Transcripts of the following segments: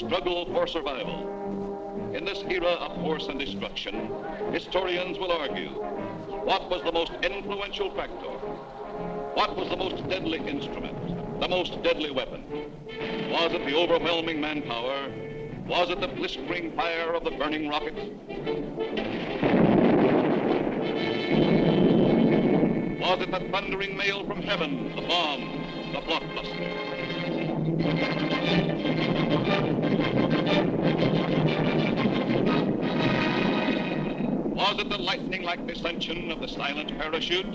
struggle for survival. In this era of force and destruction, historians will argue, what was the most influential factor? What was the most deadly instrument, the most deadly weapon? Was it the overwhelming manpower? Was it the blistering fire of the burning rocket? Was it the thundering mail from heaven, the bomb, the blockbuster? Was it the lightning-like descension of the silent parachute?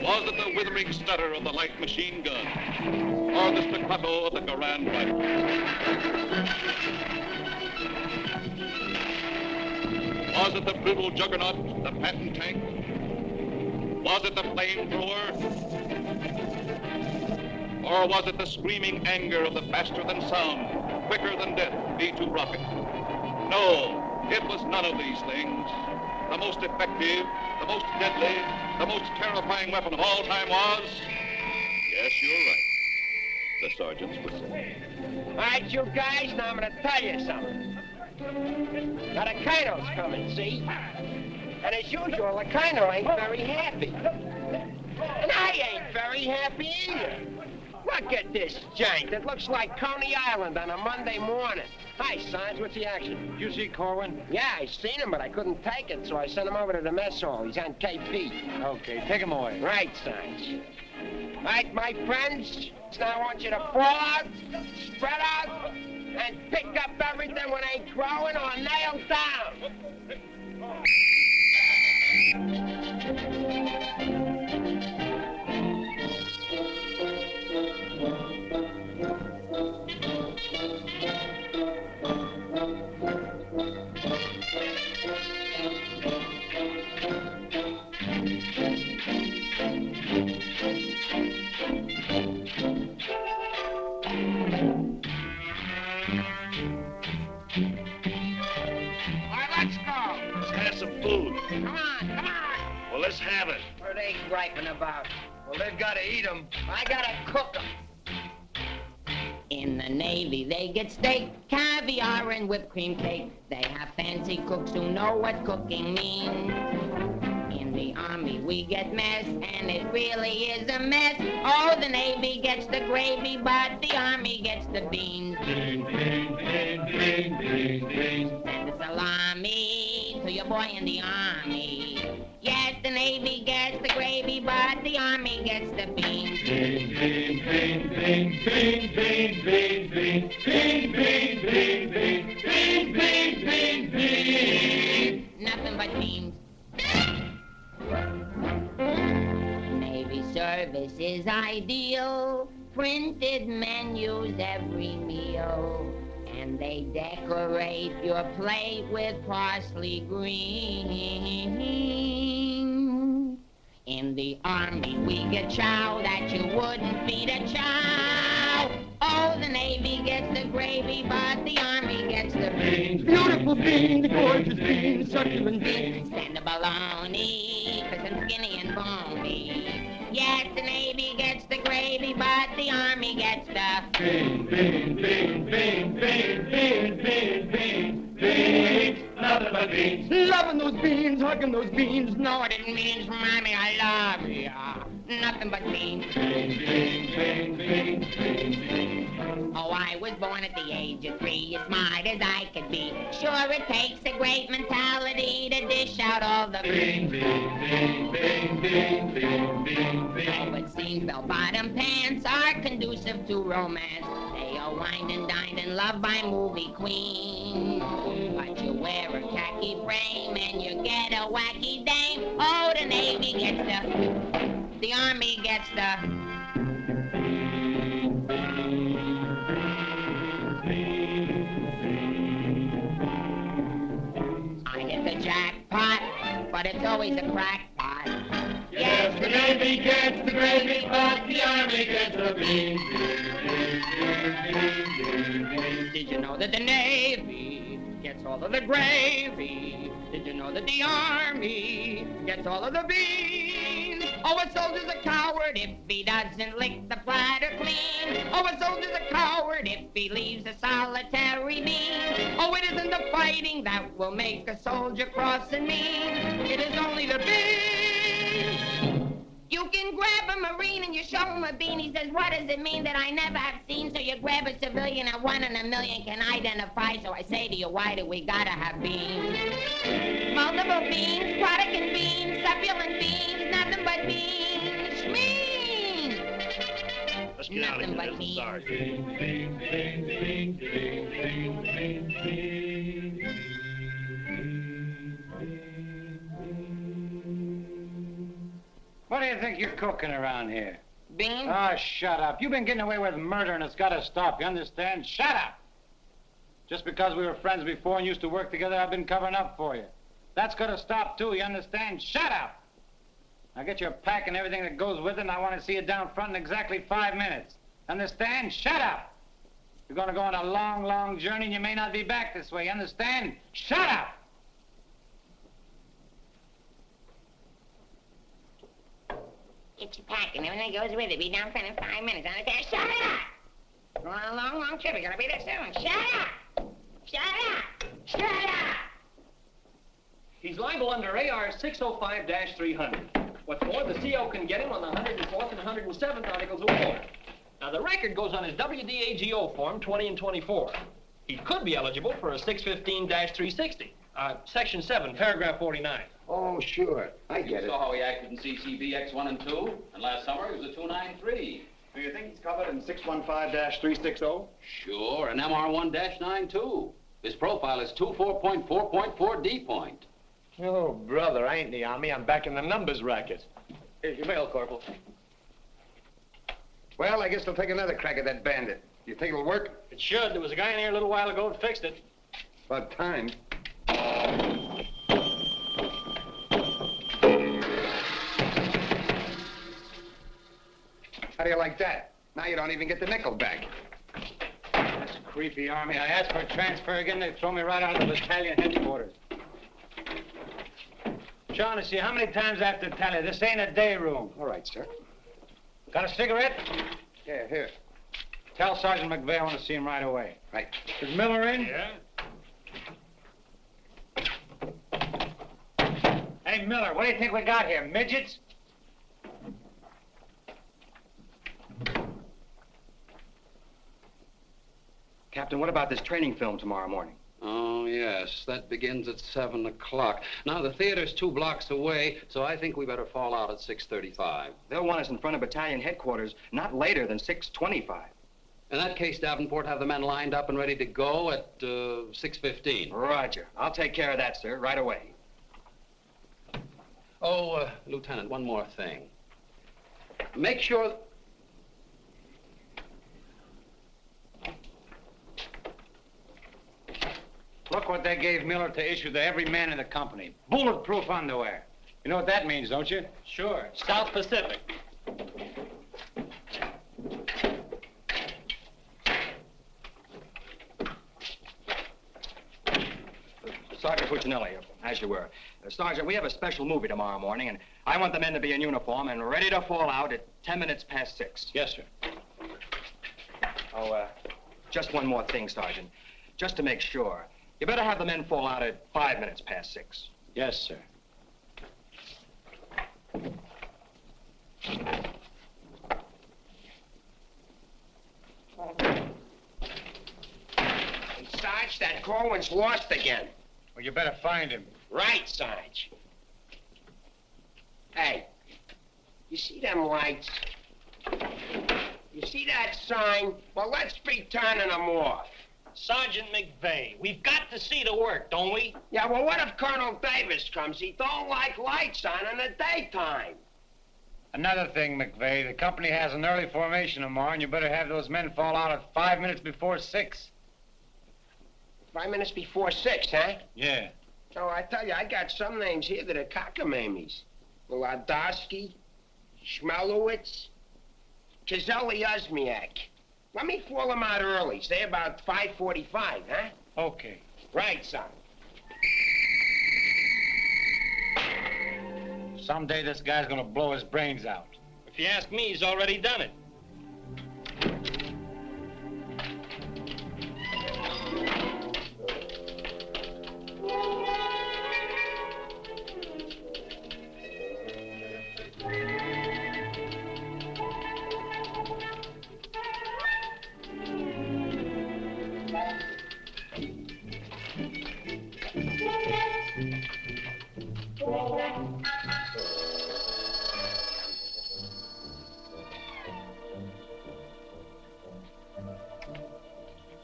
Was it the withering stutter of the light machine gun? Or the staccato of the Garand rifle? Was it the brutal juggernaut, the Patton tank? Was it the flamethrower? Or was it the screaming anger of the faster-than-sound, quicker-than-death V-2 rocket? No, it was none of these things. The most effective, the most deadly, the most terrifying weapon of all time was... Yes, you're right. The sergeant's whistle. All right, you guys, now I'm going to tell you something. Now, the colonel's coming, see? And as usual, the colonel ain't very happy. And I ain't very happy either. Look at this giant. It looks like Coney Island on a Monday morning. Hi, Sarge. What's the action? You see Corwin? Yeah, I seen him, but I couldn't take it, so I sent him over to the mess hall. He's on KP. Okay, take him away. Right, Sarge. All right, my friends. Now I want you to fall out, spread out, and pick up everything when ain't growing or nailed down. Let's have it. What are they griping about? Well, they've got to eat them. I gotta cook them. In the Navy, they get steak, caviar, and whipped cream cake. They have fancy cooks who know what cooking means. In the Army, we get mess, and it really is a mess. Oh, the Navy gets the gravy, but the Army gets the beans. Bean, bean, bean, bean, bean, bean. Send a salami to your boy in the Army. Yes, the Navy gets the gravy, but the Army gets the beans. Bean, bean, bean, bean, bean, bean, bean, bean, bean, bean, bean, bean, bean, bean, bean. Nothing but beans. Navy service is ideal. Printed menus every meal. And they decorate your plate with parsley green. In the Army, we get chow that you wouldn't feed a chow. Oh, the Navy gets the gravy, but the Army gets the beans. Beautiful beans, gorgeous beans, succulent beans. Stand the bologna, crisp and skinny and bony. Yes, the Navy gets the gravy, but the Army gets the bean, bean, bean, bean, bean, bean, bean, bean, beans. Nothing but beans. Loving those beans, hugging those beans. No, it didn't mean Mommy, I love ya. Nothing but beans. Bean, bean, bean, bean, bean, bean. Oh, I was born at the age of 3, as smart as I could be. Sure, it takes a great mentality to dish out all the bean, bean, bean, bean, bean, bean, bean, bean. Oh, but seems bell-bottom pants are conducive to romance. They are wined and dined and loved by movie queens. But you wear a khaki frame and you get a wacky dame. Oh, the Navy gets the Army gets the I hit the jackpot, but it's always a crackpot. Yes, the Navy gets the gravy, but the Army gets the beans. Beans, beans, beans, beans, beans. Did you know that the Navy gets all of the gravy. Did you know that the army gets all of the beans? Oh, a soldier's a coward if he doesn't lick the platter clean. Oh, a soldier's a coward if he leaves a solitary bean. Oh, it isn't the fighting that will make a soldier cross and mean. It is only the beans. You can grab a Marine and you show him a bean. He says, what does it mean that I never have seen? So you grab a civilian that 1 in a million can identify. So I say to you, why do we gotta have beans? Multiple beans, product and beans, succulent beans, nothing but beans. Schmean! Let's get out of here. There's a sergeant. What do you think you're cooking around here? Beans? Oh, shut up. You've been getting away with murder and it's got to stop, you understand? Shut up! Just because we were friends before and used to work together, I've been covering up for you. That's got to stop, too, you understand? Shut up! Now get your pack and everything that goes with it, and I want to see you down front in exactly 5 minutes. Understand? Shut up! You're going to go on a long, long journey, and you may not be back this way, you understand? Shut up! Get your pack and everything that goes with it. Be down front in 5 minutes. Understand? Shut up! Going on a long, long trip. You gotta be there soon. Shut up! Shut up! Shut up! He's liable under AR 605-300. What's more, the CO can get him on the 104th and 107th Articles of War. Now, the record goes on his WDAGO form 20 and 24. He could be eligible for a 615-360. Section 7, paragraph 49. Oh, sure. I get it. You saw how he acted in CCB X1 and 2, and last summer he was a 293. Do you think he's covered in 615-360? Sure, and MR1-9 too. His profile is 24.4.4 D point. Oh, brother, I ain't in the Army. I'm back in the numbers racket. Here's your mail, Corporal. Well, I guess they'll take another crack at that bandit. You think it'll work? It should. There was a guy in here a little while ago that fixed it. About time. How do you like that? Now you don't even get the nickel back. That's a creepy army. I asked for a transfer again, they throw me right out of the battalion headquarters. Shaughnessy, how many times I have to tell you, this ain't a day room. All right, sir. Got a cigarette? Yeah, here. Tell Sergeant McVeigh I want to see him right away. Right. Is Miller in? Yeah? Hey, Miller, what do you think we got here, midgets? Captain, what about this training film tomorrow morning? Oh, yes, that begins at 7 o'clock. Now, the theater's 2 blocks away, so I think we better fall out at 6:35. They'll want us in front of battalion headquarters not later than 6:25. In that case, Davenport, have the men lined up and ready to go at 6:15. Roger. I'll take care of that, sir, right away. Oh, Lieutenant, one more thing. Make sure... Look what they gave Miller to issue to every man in the company. Bulletproof underwear. You know what that means, don't you? Sure. South Pacific. Sergeant Puccinelli, as you were. Sergeant, we have a special movie tomorrow morning, and I want the men to be in uniform and ready to fall out at 10 minutes past 6. Yes, sir. Oh, just one more thing, Sergeant. Just to make sure. You better have the men fall out at 5 minutes past 6. Yes, sir. Hey, Sarge, that Corwin's lost again. Well, you better find him. Right, Sarge. Hey, you see them lights? You see that sign? Well, let's be turning them off. Sergeant McVeigh, we've got to see the work, don't we? Yeah, well, what if Colonel Davis comes? He don't like lights on in the daytime. Another thing, McVeigh, the company has an early formation tomorrow, and you better have those men fall out at 5 minutes before 6. 5 minutes before 6, huh? Yeah. Oh, I tell you, I got some names here that are cockamamies. Wladowski, Schmelowitz, Kazeli Osmiak. Let me fall them out early, say about 5:45, huh? Okay. Right, son. Someday this guy's gonna blow his brains out. If you ask me, he's already done it.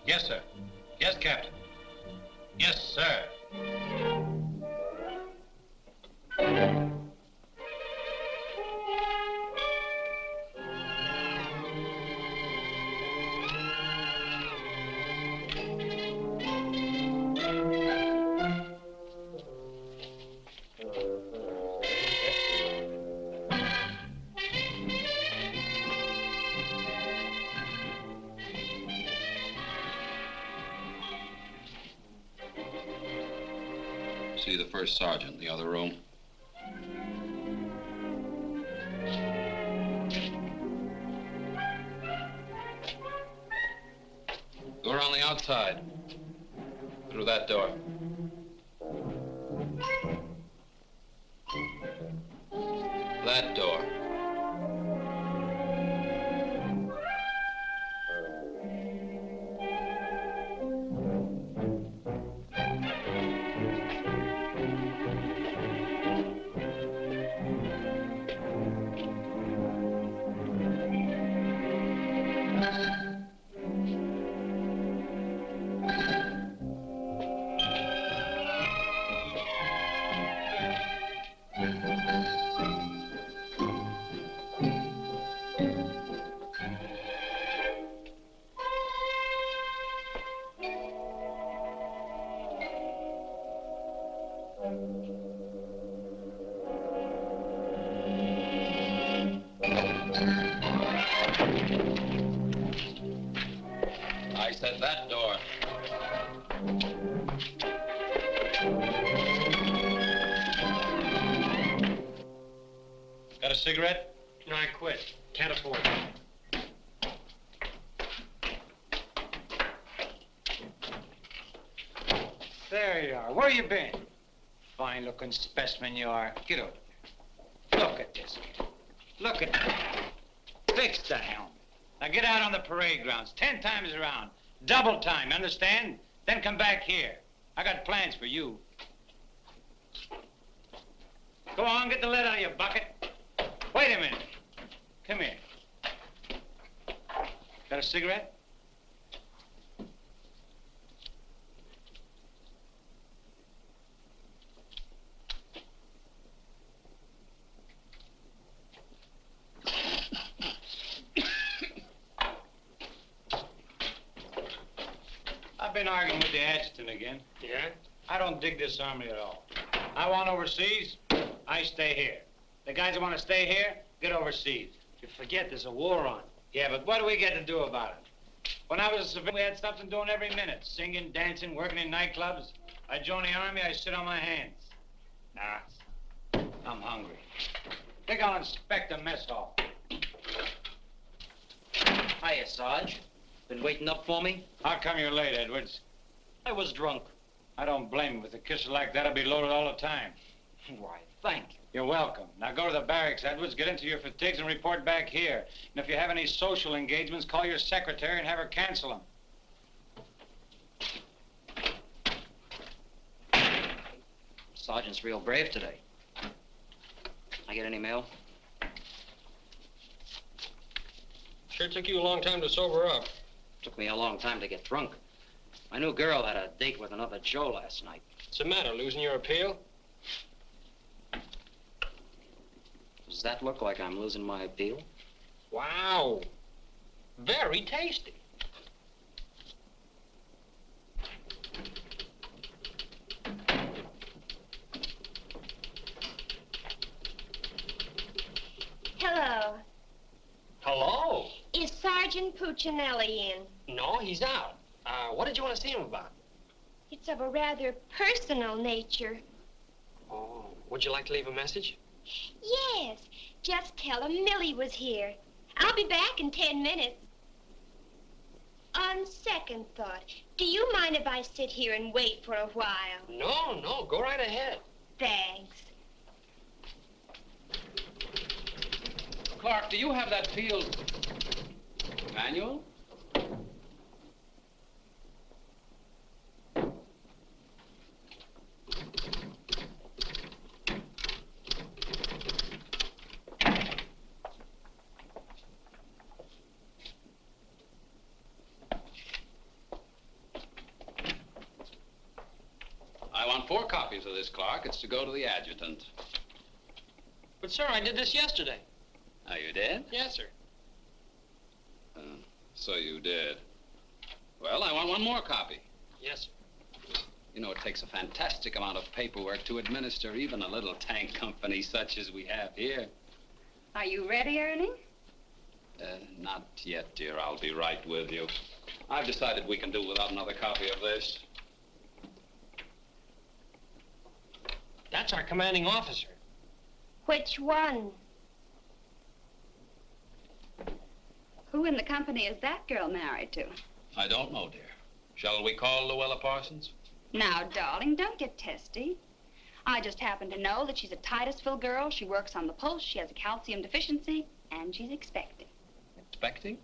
Yes, sir. Yes, Captain. Yes, sir. See the first sergeant in the other room. Go around the outside. Through that door. That door. I said that door. Got a cigarette? No, I quit. Can't afford it. There you are. Where you been? Fine-looking specimen you are. Get over there. Look at this. Look at that. Fix the helmet. Now get out on the parade grounds 10 times around. Double time, understand? Then come back here. I got plans for you. Go on, get the lead out of your bucket. Wait a minute. Come here. Got a cigarette? I've been arguing with the adjutant again. Yeah? I don't dig this army at all. I want overseas, I stay here. The guys that want to stay here, get overseas. You forget there's a war on. Yeah, but what do we get to do about it? When I was a civilian, we had something doing every minute. Singing, dancing, working in nightclubs. I joined the army, I sit on my hands. Nah, I'm hungry. Think I'll inspect the mess hall. Hiya, Sarge. Been waiting up for me? How come you're late, Edwards? I was drunk. I don't blame you. With a kisser like that, I'll be loaded all the time. Why, thank you. You're welcome. Now go to the barracks, Edwards, get into your fatigues and report back here. And if you have any social engagements, call your secretary and have her cancel them. Sergeant's real brave today. I get any mail? Sure took you a long time to sober up. Took me a long time to get drunk. My new girl had a date with another Joe last night. What's the matter, losing your appeal? Does that look like I'm losing my appeal? Wow. Very tasty. Hello. Hello. Is Sergeant Puccinelli in? No, he's out. What did you want to see him about? You It's of a rather personal nature. Oh, would you like to leave a message? Yes, just tell him Millie was here. I'll be back in 10 minutes. On second thought, do you mind if I sit here and wait for a while? No, no, go right ahead. Thanks. Clark, do you have that field manual? I want 4 copies of this, Clark. It's to go to the adjutant. But, sir, I did this yesterday. Oh, you did? Yes, sir. So you did. Well, I want 1 more copy. Yes, sir. You know, it takes a fantastic amount of paperwork to administer even a little tank company such as we have here. Are you ready, Ernie? Not yet, dear. I'll be right with you. I've decided we can do without another copy of this. That's our commanding officer. Which one? Who in the company is that girl married to? I don't know, dear. Shall we call Luella Parsons? Now, darling, don't get testy. I just happen to know that she's a Titusville girl. She works on the post. She has a calcium deficiency, and she's expecting. Expecting?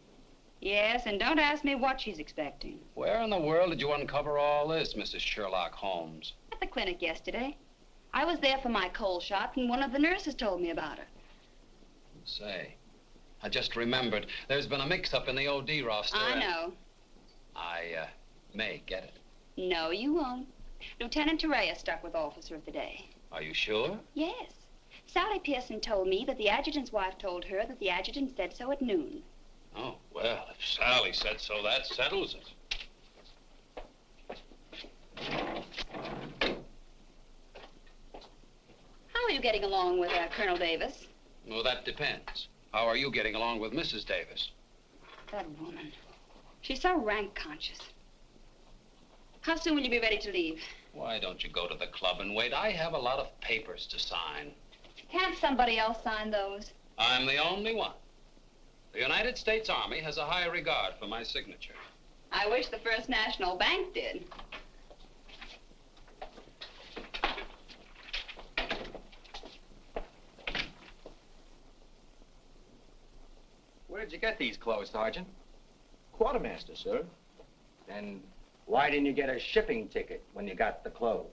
Yes, and don't ask me what she's expecting. Where in the world did you uncover all this, Mrs. Sherlock Holmes? At the clinic yesterday. I was there for my cold shot, and one of the nurses told me about her. Say, I just remembered. There's been a mix-up in the OD roster. I know. I may get it. No, you won't. Lieutenant Torrea stuck with Officer of the Day. Are you sure? Yes. Sally Pearson told me that the adjutant's wife told her that the adjutant said so at noon. Oh, well, if Sally said so, that settles it. How are you getting along with Colonel Davis? Well, that depends. How are you getting along with Mrs. Davis? That woman. She's so rank conscious. How soon will you be ready to leave? Why don't you go to the club and wait? I have a lot of papers to sign. Can't somebody else sign those? I'm the only one. The United States Army has a high regard for my signature. I wish the First National Bank did. Where did you get these clothes, Sergeant? Quartermaster, sir. Then why didn't you get a shipping ticket when you got the clothes?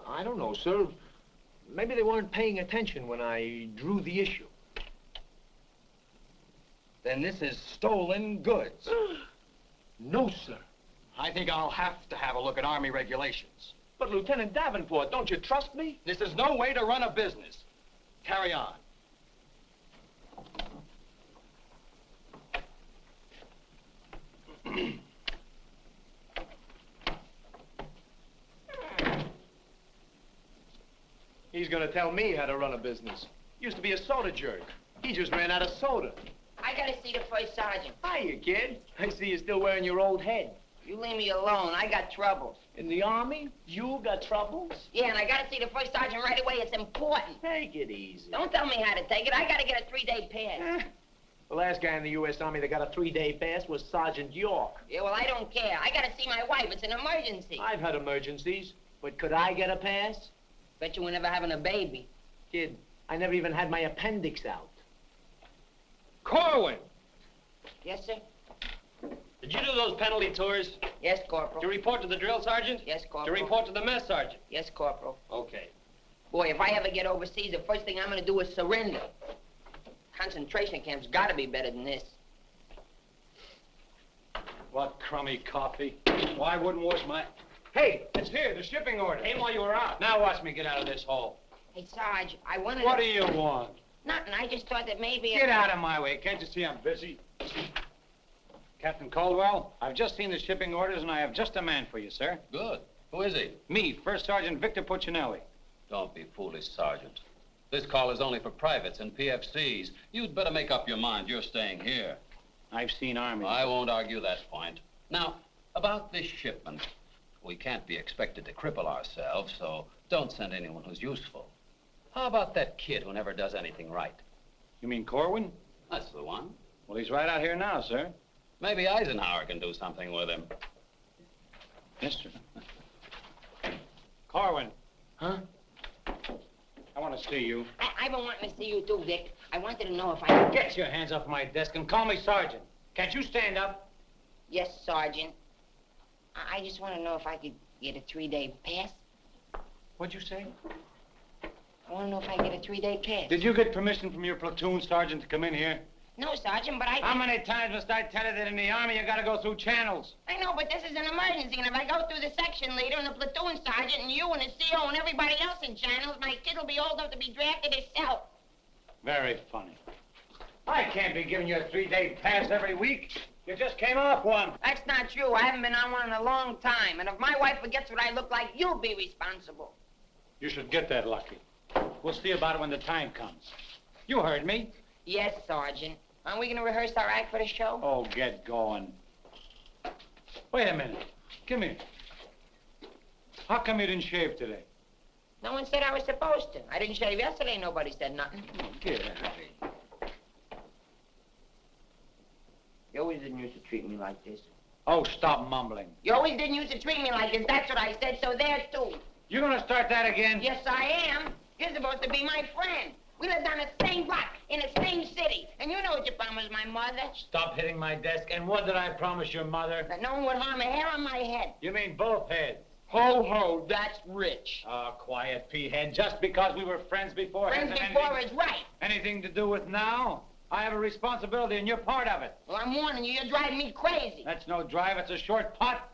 I don't know, sir. Maybe they weren't paying attention when I drew the issue. Then this is stolen goods. No, sir. I think I'll have to have a look at Army regulations. But, Lieutenant Davenport, don't you trust me? This is no way to run a business. Carry on. He's gonna tell me how to run a business. Used to be a soda jerk. He just ran out of soda. I gotta see the first sergeant. Hiya, kid. I see you're still wearing your old head. You leave me alone. I got troubles. In the Army? You got troubles? Yeah, and I gotta see the first sergeant right away. It's important. Take it easy. Don't tell me how to take it. I gotta get a 3-day pass. The last guy in the U.S. Army that got a 3-day pass was Sergeant York. Yeah, well, I don't care. I gotta see my wife. It's an emergency. I've had emergencies, but could I get a pass? Bet you were never having a baby. Kid, I never even had my appendix out. Corwin! Yes, sir? Did you do those penalty tours? Yes, Corporal. To report to the drill sergeant? Yes, Corporal. To report to the mess sergeant? Yes, Corporal. Okay. Boy, if I ever get overseas, the first thing I'm gonna do is surrender. Concentration camp's gotta be better than this. What crummy coffee. Why wouldn't wash my... Hey, it's here, the shipping order. Came while you were out. Now watch me get out of this hole. Hey, Sarge, I wanted What to... do you want? Nothing. I just thought that maybe... Get out of my way. Can't you see I'm busy? Captain Caldwell, I've just seen the shipping orders, and I have just a man for you, sir. Good. Who is he? Me, First Sergeant Victor Puccinelli. Don't be foolish, Sergeant. This call is only for privates and PFCs. You'd better make up your mind. You're staying here. I've seen Army. I won't argue that point. Now, About this shipment, we can't be expected to cripple ourselves, so don't send anyone who's useful. How about that kid who never does anything right? You mean Corwin? That's the one. Well, he's right out here now, sir. Maybe Eisenhower can do something with him. Mister. Corwin. Huh? I want to see you. I've been wanting to see you too, Dick. I wanted to know if I could... Get your hands off my desk and call me Sergeant. Can't you stand up? Yes, Sergeant. I just want to know if I could get a 3-day pass. What'd you say? I want to know if I get a 3-day pass. Did you get permission from your platoon sergeant to come in here? No, Sergeant, but I... How many times must I tell you that in the Army you gotta go through channels? I know, but this is an emergency, and if I go through the section leader and the platoon sergeant and you and the CO and everybody else in channels, my kid will be old enough to be drafted himself. Very funny. I can't be giving you a 3-day pass every week. You just came off one. That's not true. I haven't been on one in a long time, and if my wife forgets what I look like, you'll be responsible. You should get that lucky. We'll see about it when the time comes. You heard me. Yes, Sergeant. Aren't we going to rehearse our act for the show? Oh, get going. Wait a minute. Come here. How come you didn't shave today? No one said I was supposed to. I didn't shave yesterday. Nobody said nothing. Get out of here. You always didn't used to treat me like this. Oh, stop mumbling. You always didn't used to treat me like this. That's what I said, so there, too. You gonna start that again? Yes, I am. You're supposed to be my friend. We lived on the same block, in the same city. And you know what you promised my mother. Stop hitting my desk. And what did I promise your mother? That no one would harm a hair on my head. You mean both heads? Ho, ho, that's rich. Oh, quiet, P-head. Just because we were friends before... Friends before is right. Anything to do with now? I have a responsibility, and you're part of it. Well, I'm warning you, you're driving me crazy. That's no drive, it's a short putt.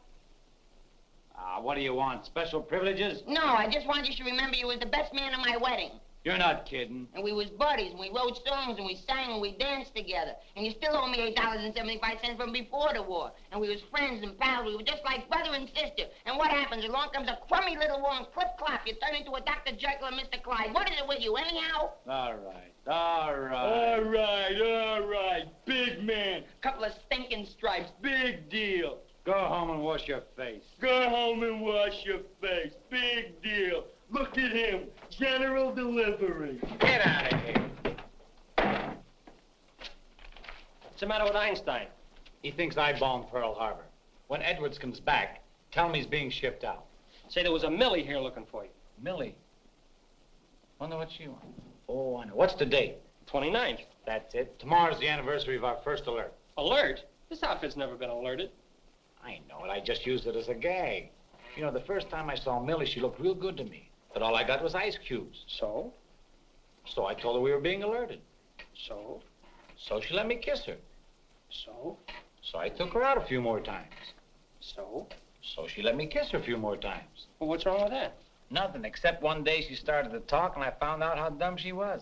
What do you want, special privileges? No, I just want you to remember you was the best man at my wedding. You're not kidding. And we was buddies, and we wrote songs, and we sang, and we danced together. And you still owe me $8.75 from before the war. And we was friends and pals. We were just like brother and sister. And what happens? Along comes a crummy little war and clip-clop. You turn into a Dr. Jekyll and Mr. Clyde. What is it with you, anyhow? All right, all right. All right, all right. Big man. Couple of stinking stripes. Big deal. Go home and wash your face. Go home and wash your face. Big deal. Look at him. General delivery. Get out of here. What's the matter with Einstein? He thinks I bombed Pearl Harbor. When Edwards comes back, tell him he's being shipped out. Say there was a Millie here looking for you. Millie? Wonder what she wants. Oh, I know. What's the date? 29th. That's it. Tomorrow's the anniversary of our first alert. Alert? This outfit's never been alerted. I know it. I just used it as a gag. You know, the first time I saw Millie, she looked real good to me. But all I got was ice cubes. So? So I told her we were being alerted. So? So she let me kiss her. So? So I took her out a few more times. So? So she let me kiss her a few more times. Well, what's wrong with that? Nothing, except one day she started to talk and I found out how dumb she was.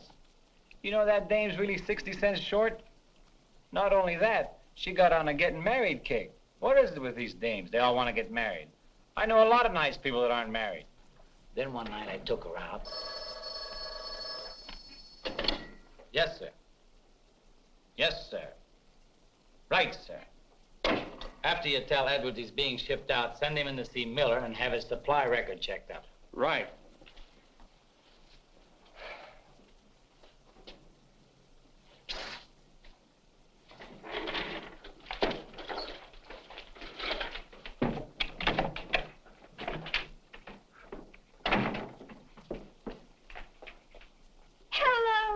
You know that dame's really 60 cents short? Not only that, she got on a getting married kick. What is it with these dames? They all want to get married. I know a lot of nice people that aren't married. Then one night I took her out. Yes, sir. Yes, sir. Right, sir. After you tell Edwards he's being shipped out, send him in to see Miller and have his supply record checked out. Right.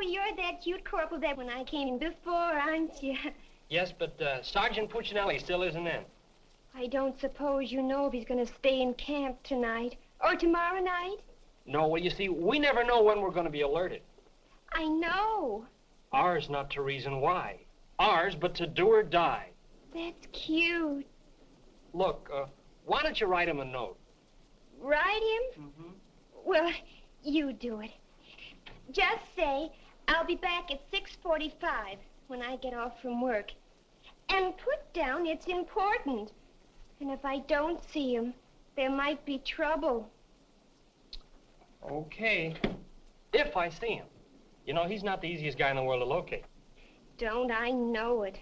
You're that cute corporal that when I came in before, aren't you? Yes, but Sergeant Puccinelli still isn't in. I don't suppose you know if he's going to stay in camp tonight or tomorrow night? No, well, you see, we never know when we're going to be alerted. I know. Ours not to reason why. Ours, but to do or die. That's cute. Look, why don't you write him a note? Write him? Mm-hmm. Well, you do it. Just say, I'll be back at 6:45 when I get off from work. And put down it's important. And if I don't see him, there might be trouble. Okay. If I see him. You know, he's not the easiest guy in the world to locate. Don't I know it?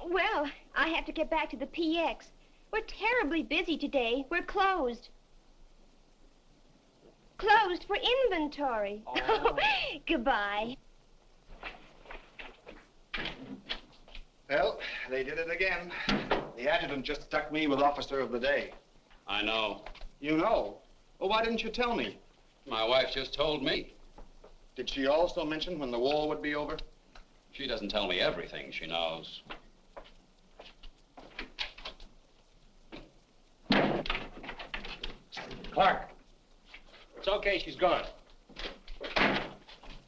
Well, I have to get back to the PX. We're terribly busy today. We're closed. Closed for inventory. Oh. Goodbye. Well, they did it again. The adjutant just stuck me with Officer of the Day. I know. You know? Well, why didn't you tell me? My wife just told me. Did she also mention when the war would be over? She doesn't tell me everything she knows. Clark, It's okay, she's gone.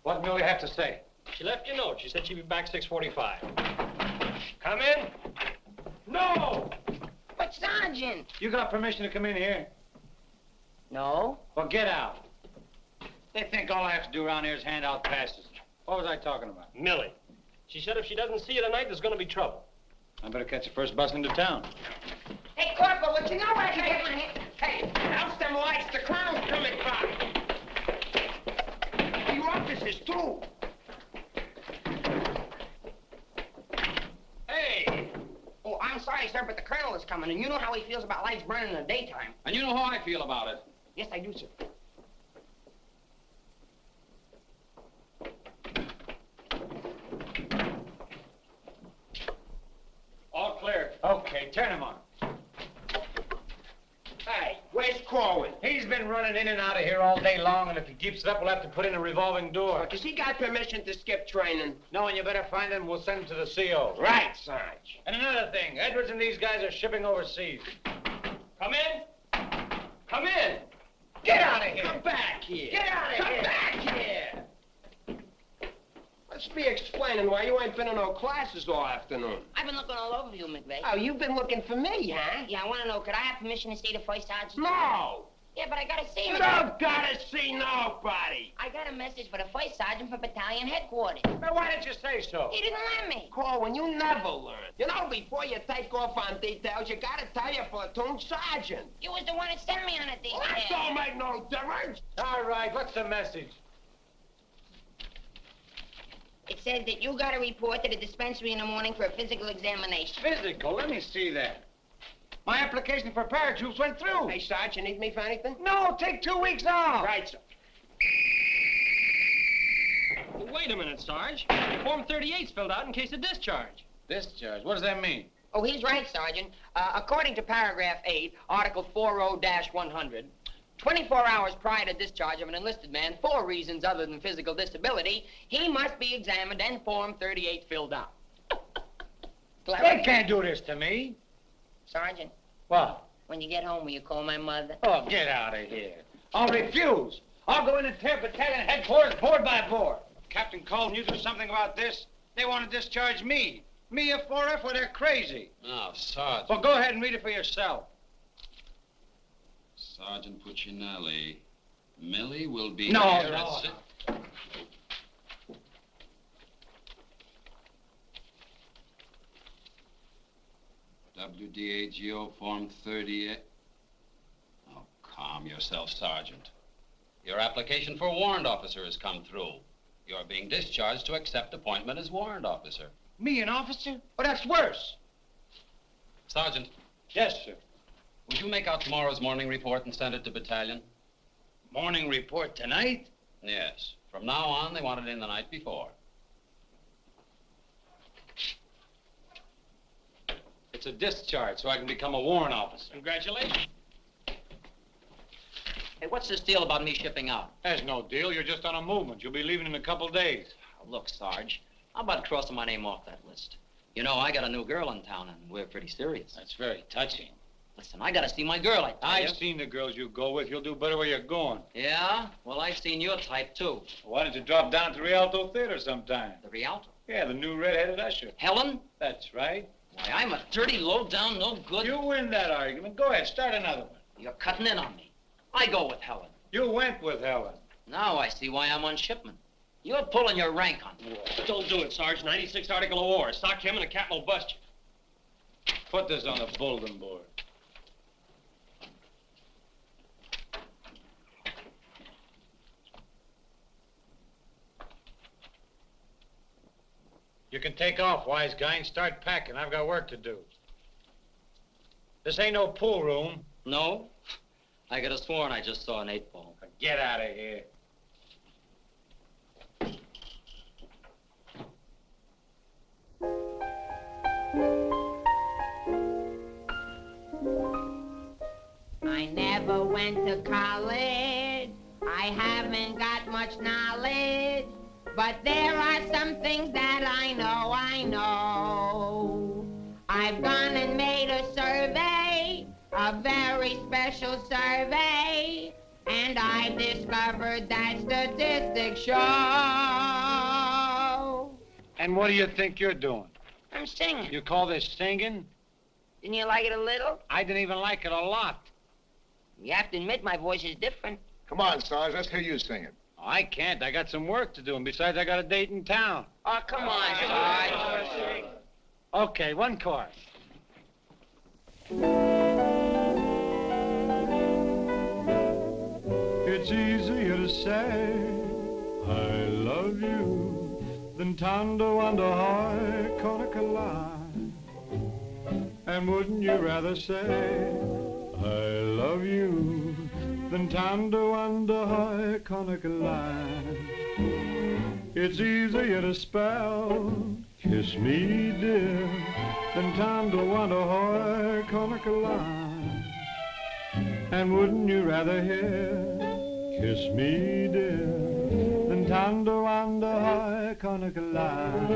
what did Millie have to say? She left you a note. She said she'd be back 6:45. Come in. No! But, Sergeant. You got permission to come in here? No. Well, get out. They think all I have to do around here is hand out passes. What was I talking about? Millie. She said if she doesn't see you tonight, there's going to be trouble. I better catch the first bus into town. Hey, Corporal, what you know where I can get my hand? Hey, douse them lights. The crowd's coming by. You officers, too. Hey. Oh, I'm sorry, sir, but the colonel is coming, and you know how he feels about lights burning in the daytime. And you know how I feel about it. Yes, I do, sir. All clear. Okay, turn him on. Hey, where's Corwin? He's been running in and out of here all day long, and if he keeps it up, we'll have to put in a revolving door. Because he got permission to skip training. No, and you better find him. We'll send him to the CO. Right, Sarge. And another thing, Edwards and these guys are shipping overseas. Come in. Come in. Get out of here. Come back here. Get out of here. Come back here. Let's be explaining why you ain't been in no classes all afternoon. I've been looking all over you, McVeigh. Oh, you've been looking for me, huh? Yeah, I want to know, could I have permission to see the first sergeant? No! Yeah, but I got to see him. You don't gotta see nobody. I got a message for the first sergeant from battalion headquarters. Now, why didn't you say so? He didn't let me. Corwin, you never learn. You know, before you take off on details, you gotta tell your platoon sergeant. You was the one that sent me on a detail. Well, that don't make no difference. All right, what's the message? It says that you got to report to the dispensary in the morning for a physical examination. Physical? Let me see that. My application for paratroops went through. Hey, Sarge, you need me for anything? No, take 2 weeks off. Right, sir. Well, wait a minute, Sarge. Form 38's filled out in case of discharge. Discharge? What does that mean? Oh, he's right, Sergeant. According to paragraph 8, article 40-100, 24 hours prior to discharge of an enlisted man for reasons other than physical disability, he must be examined and Form 38 filled out. They can't do this to me. Sergeant, What? when you get home, will you call my mother? Oh, get out of here. I'll refuse. I'll go in and tear battalion headquarters board by board. Captain Colton, you do something about this? They want to discharge me. Me, a 4F, well, they're crazy. Now, Sergeant. Well, go ahead and read it for yourself. Sergeant Puccinelli. Millie will be No, here no. at WDAGO Form 38. Oh, calm yourself, Sergeant. Your application for warrant officer has come through. You're being discharged to accept appointment as warrant officer. Me, an officer? Oh, that's worse. Sergeant, Yes, sir. would you make out tomorrow's morning report and send it to battalion? Morning report tonight? Yes. From now on, they want it in the night before. It's a discharge, so I can become a warrant officer. Congratulations. Hey, what's this deal about me shipping out? There's no deal. You're just on a movement. You'll be leaving in a couple days. Oh, look, Sarge, how about crossing my name off that list? You know, I got a new girl in town, and we're pretty serious. That's very touching. Listen, I gotta see my girl, I tell you. I've seen the girls you go with. You'll do better where you're going. Yeah? Well, I've seen your type, too. Why don't you drop down to the Rialto Theater sometime? The Rialto. Yeah, the new red-headed usher. Helen? That's right. Why, I'm a dirty, low-down, no good... You win that argument. Go ahead, start another one. You're cutting in on me. I go with Helen. You went with Helen. Now I see why I'm on shipment. You're pulling your rank on me. Don't do it, Sarge. 96 Article of War. Stock him and the captain will bust you. Put this on the bulletin board. You can take off, wise guy, and start packing. I've got work to do. This ain't no pool room. No? I could have sworn I just saw an 8-ball. Get out of here. I never went to college. I haven't got much knowledge. But there are some things that I know. I've gone and made a survey, a very special survey, and I discovered that statistics show. And what do you think you're doing? I'm singing. You call this singing? Didn't you like it a little? I didn't even like it a lot. You have to admit my voice is different. Come on, Sarge, let's hear you singing. I can't. I got some work to do, and besides, I got a date in town. Oh, come on, Sarge. Okay, one chorus. It's easier to say I love you than to wonder how gonna collide. And wouldn't you rather say I love you than to wonder how gonna collide? It's easier to spell kiss me dear than to wonder how gonna collide. And wouldn't you rather hear kiss me dear than to wonder how gonna collide?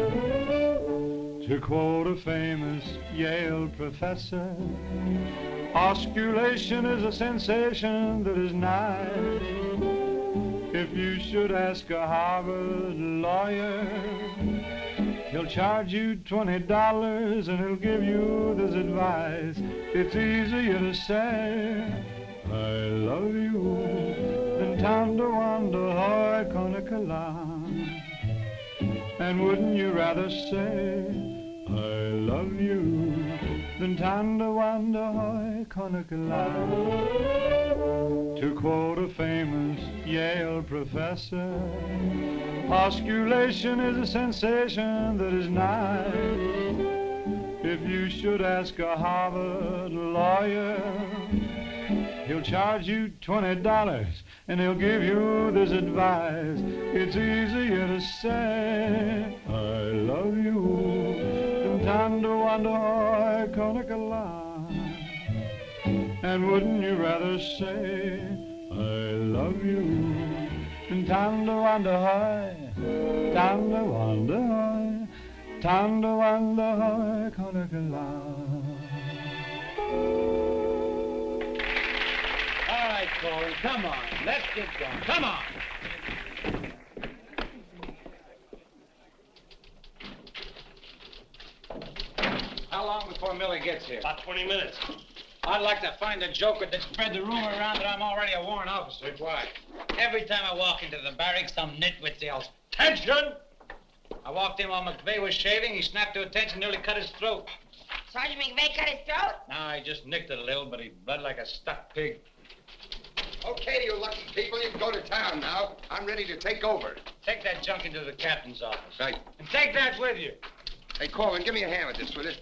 To quote a famous Yale professor, osculation is a sensation that is nice. If you should ask a Harvard lawyer, he'll charge you $20 and he'll give you this advice. It's easier to say I love you than to wonder how gonna collide. And wouldn't you rather say I love you than to wonder how gonna collide? To quote a famous Yale professor, osculation is a sensation that is nice. If you should ask a Harvard lawyer, he'll charge you $20 and he'll give you this advice. It's easier to say I love you than to wonder how gonna collide. And wouldn't you rather say I love you than to wonder how, to wonder how gonna collide? All right, Corey, come on. Let's get going. Come on. How long before Millie gets here? About 20 minutes. I'd like to find a joker that spread the rumor around that I'm already a warrant officer. Why? Every time I walk into the barracks, some nitwit yells, "Attention!" I walked in while McVeigh was shaving. He snapped to attention, nearly cut his throat. Sergeant McVeigh cut his throat? No, I just nicked it a little, but he bled like a stuck pig. Okay, you lucky people, you can go to town now. I'm ready to take over. Take that junk into the captain's office. Right. And take that with you. Hey, Corwin, give me a hand with this, will you?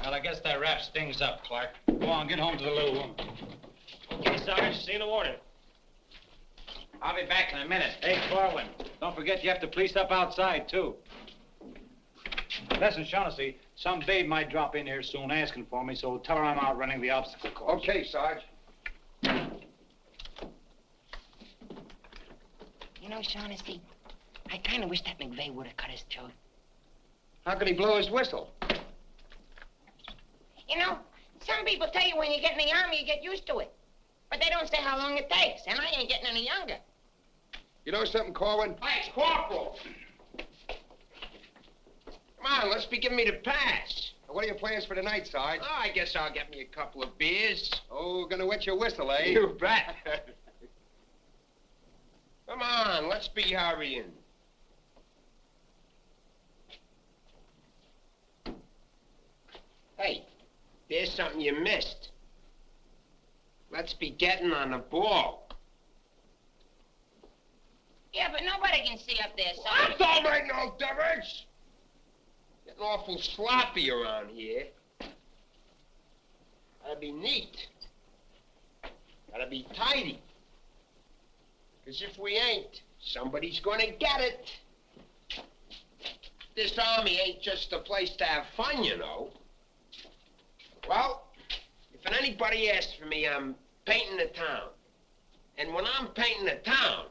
Well, I guess that wraps things up, Clark. Go on, get home to the little woman. Okay, Sarge, see you in the morning. I'll be back in a minute. Hey, Corwin, don't forget you have to police up outside, too. Listen, Shaughnessy, some babe might drop in here soon asking for me, so tell her I'm out running the obstacle course. Okay, Sarge. You know, Shaughnessy, I kind of wish that McVeigh would have cut his throat. How could he blow his whistle? You know, some people tell you when you get in the army, you get used to it. But they don't say how long it takes, and I ain't getting any younger. You know something, Corwin? Hey, Corporal! Come on, let's be giving me the pass. What are your plans for tonight, Sarge? Oh, I guess I'll get me a couple of beers. Oh, gonna wet your whistle, eh? You bet. Come on, let's be hurrying. Hey, there's something you missed. Let's be getting on the ball. Yeah, but nobody can see up there, son. That don't make no difference. getting awful sloppy around here. Gotta be neat. Gotta be tidy. Because if we ain't, somebody's gonna get it. This army ain't just a place to have fun, you know. Well, if anybody asks for me, I'm painting the town. And when I'm painting the town,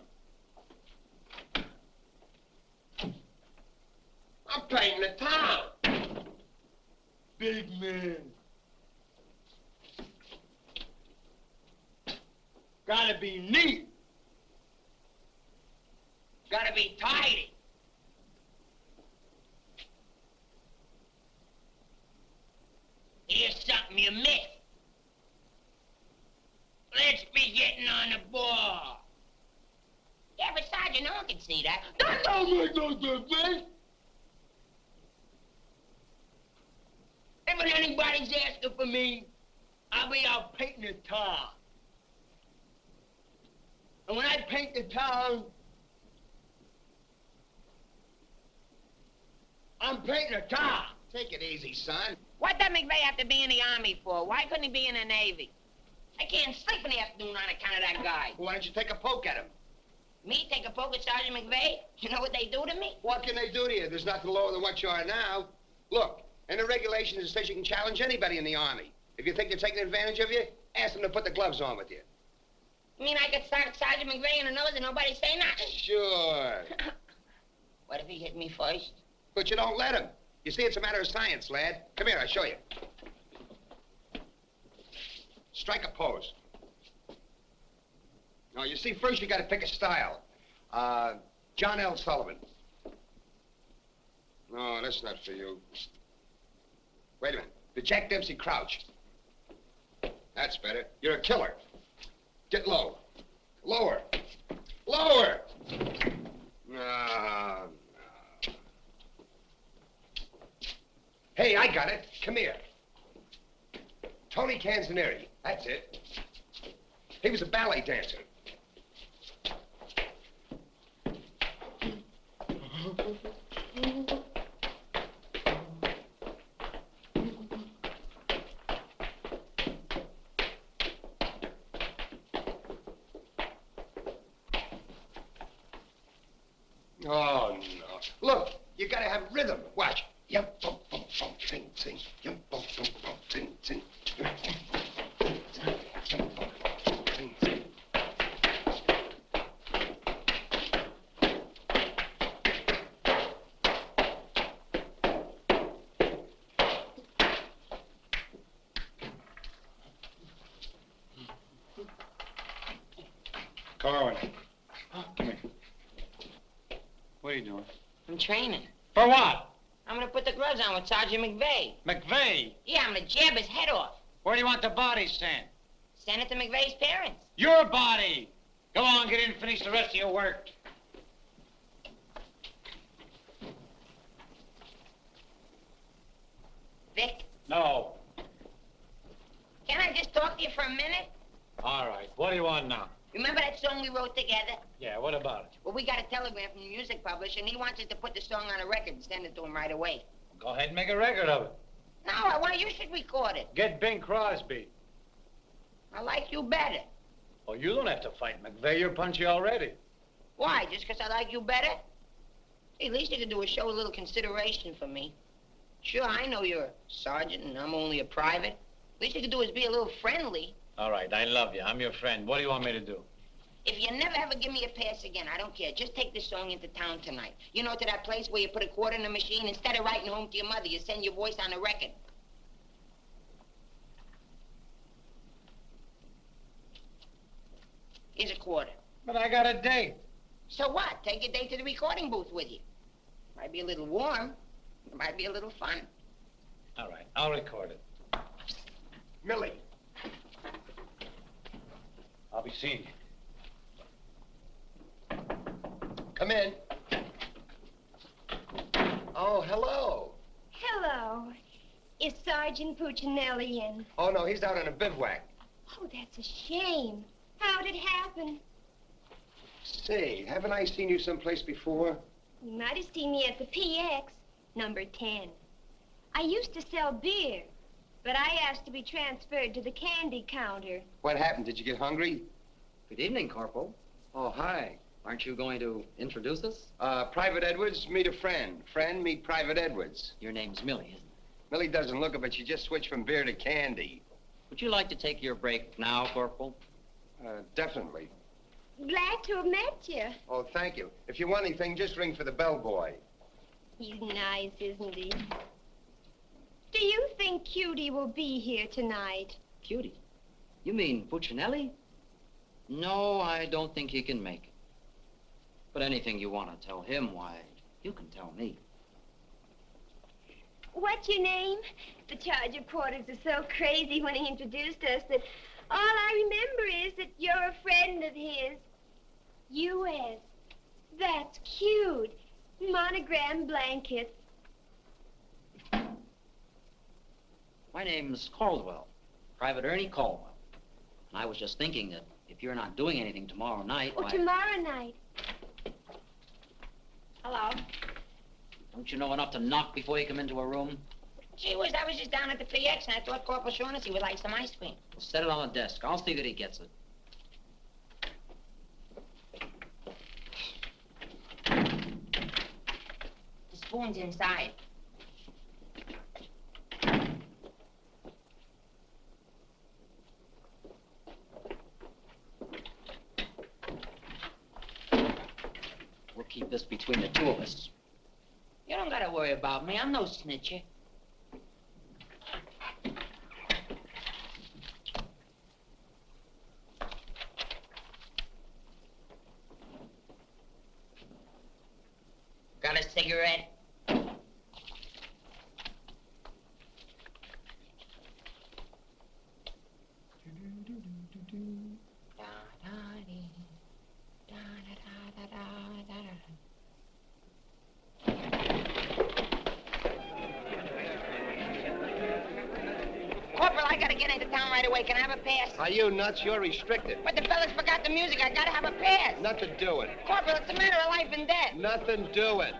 I'm painting the town. Big man. Gotta be neat. Gotta be tidy. Here's something you missed. Let's be getting on the ball. Yeah, but Sergeant, no one can see that. That don't make no difference. And when anybody's asking for me, I'll be out painting the town. And when I paint the town, I'm painting the town. Take it easy, son. What does McVeigh have to be in the Army for? Why couldn't he be in the Navy? I can't sleep in the afternoon on account of that guy. Why don't you take a poke at him? Me take a poke at Sergeant McVeigh? You know what they do to me? What can they do to you? There's nothing lower than what you are now. Look, in the regulations it says you can challenge anybody in the Army. If you think they're taking advantage of you, ask them to put the gloves on with you. You mean I could start Sergeant McVeigh in the nose and nobody say nothing? Sure. What if he hit me first? But you don't let him. You see, it's a matter of science, lad. Come here, I'll show you. Strike a pose. No, you see, first you got to pick a style. John L. Sullivan. No, that's not for you. Wait a minute. The Jack Dempsey Crouch. That's better. You're a killer. Get low. Lower. Lower! No. Hey, I got it. Come here. Tony Canzoneri. That's it. He was a ballet dancer. Oh, no. Look, you gotta have rhythm. Watch. Yum, bum, bum, bum, sing, sing. Yum, bum, bum, bum, sing, sing. Yum, bum, sing, sing. Corwin. Come here. What are you doing? I'm training. For what? I'm gonna put the gloves on with Sergeant McVeigh. McVeigh? Yeah, I'm gonna jab his head off. Where do you want the body sent? Send it to McVeigh's parents. Your body! Go on, get in and finish the rest of your work. Vic, No. can I just talk to you for a minute? All right. What do you want now? Remember that song we wrote together? Yeah, what about it? Well, we got a telegram from the music publisher, and he wants us to put the song on a record and send it to him right away. Go ahead and make a record of it. No, I want you should record it. Get Bing Crosby. I like you better. Oh, you don't have to fight McVeigh. You're punchy already. Why, just 'cause I like you better? Hey, at least you could do is show a little consideration for me. Sure, I know you're a sergeant and I'm only a private. At least you could do is be a little friendly. All right, I love you. I'm your friend. What do you want me to do? If you never ever give me a pass again, I don't care. Just take this song into town tonight. You know, to that place where you put a quarter in the machine, instead of writing home to your mother, you send your voice on a record. Here's a quarter. But I got a date. So what? Take your date to the recording booth with you. Might be a little warm. It might be a little fun. All right, I'll record it. Millie. I'll be seeing you. Come in. Oh, hello. Hello. Is Sergeant Puccinelli in? Oh, no, he's out on a bivouac. Oh, that's a shame. How'd it happen? Say, haven't I seen you someplace before? You might have seen me at the PX, number 10. I used to sell beer, but I asked to be transferred to the candy counter. What happened? Did you get hungry? Good evening, Corporal. Oh, hi. Aren't you going to introduce us? Private Edwards, meet a friend. Friend, meet Private Edwards. Your name's Millie, isn't it? Millie doesn't look it, but she just switched from beer to candy. Would you like to take your break now, Corporal? Definitely. Glad to have met you. Oh, thank you. If you want anything, just ring for the bellboy. He's nice, isn't he? Do you think Cutie will be here tonight? Cutie? You mean Puccinelli? No, I don't think he can make it. But anything you want to tell him, why, you can tell me. What's your name? The charge reporters are so crazy when he introduced us that all I remember is that you're a friend of his. U.S. That's cute. Monogram blankets. My name's Caldwell, Private Ernie Caldwell. And I was just thinking that if you're not doing anything tomorrow night, Oh, why... tomorrow night. Hello. Don't you know enough to knock before you come into a room? Gee whiz, I was just down at the PX and I thought Corporal Shaughnessy would like some ice cream. Well, set it on the desk. I'll see that he gets it. The spoon's inside. We'll keep this between the two of us. You don't gotta worry about me. I'm no snitcher. Got a cigarette? Corporal, I gotta get into town right away. Can I have a pass? Are you nuts? You're restricted. But the fellas forgot the music. I gotta have a pass. Nothing doing. Corporal, it's a matter of life and death. Nothing doing.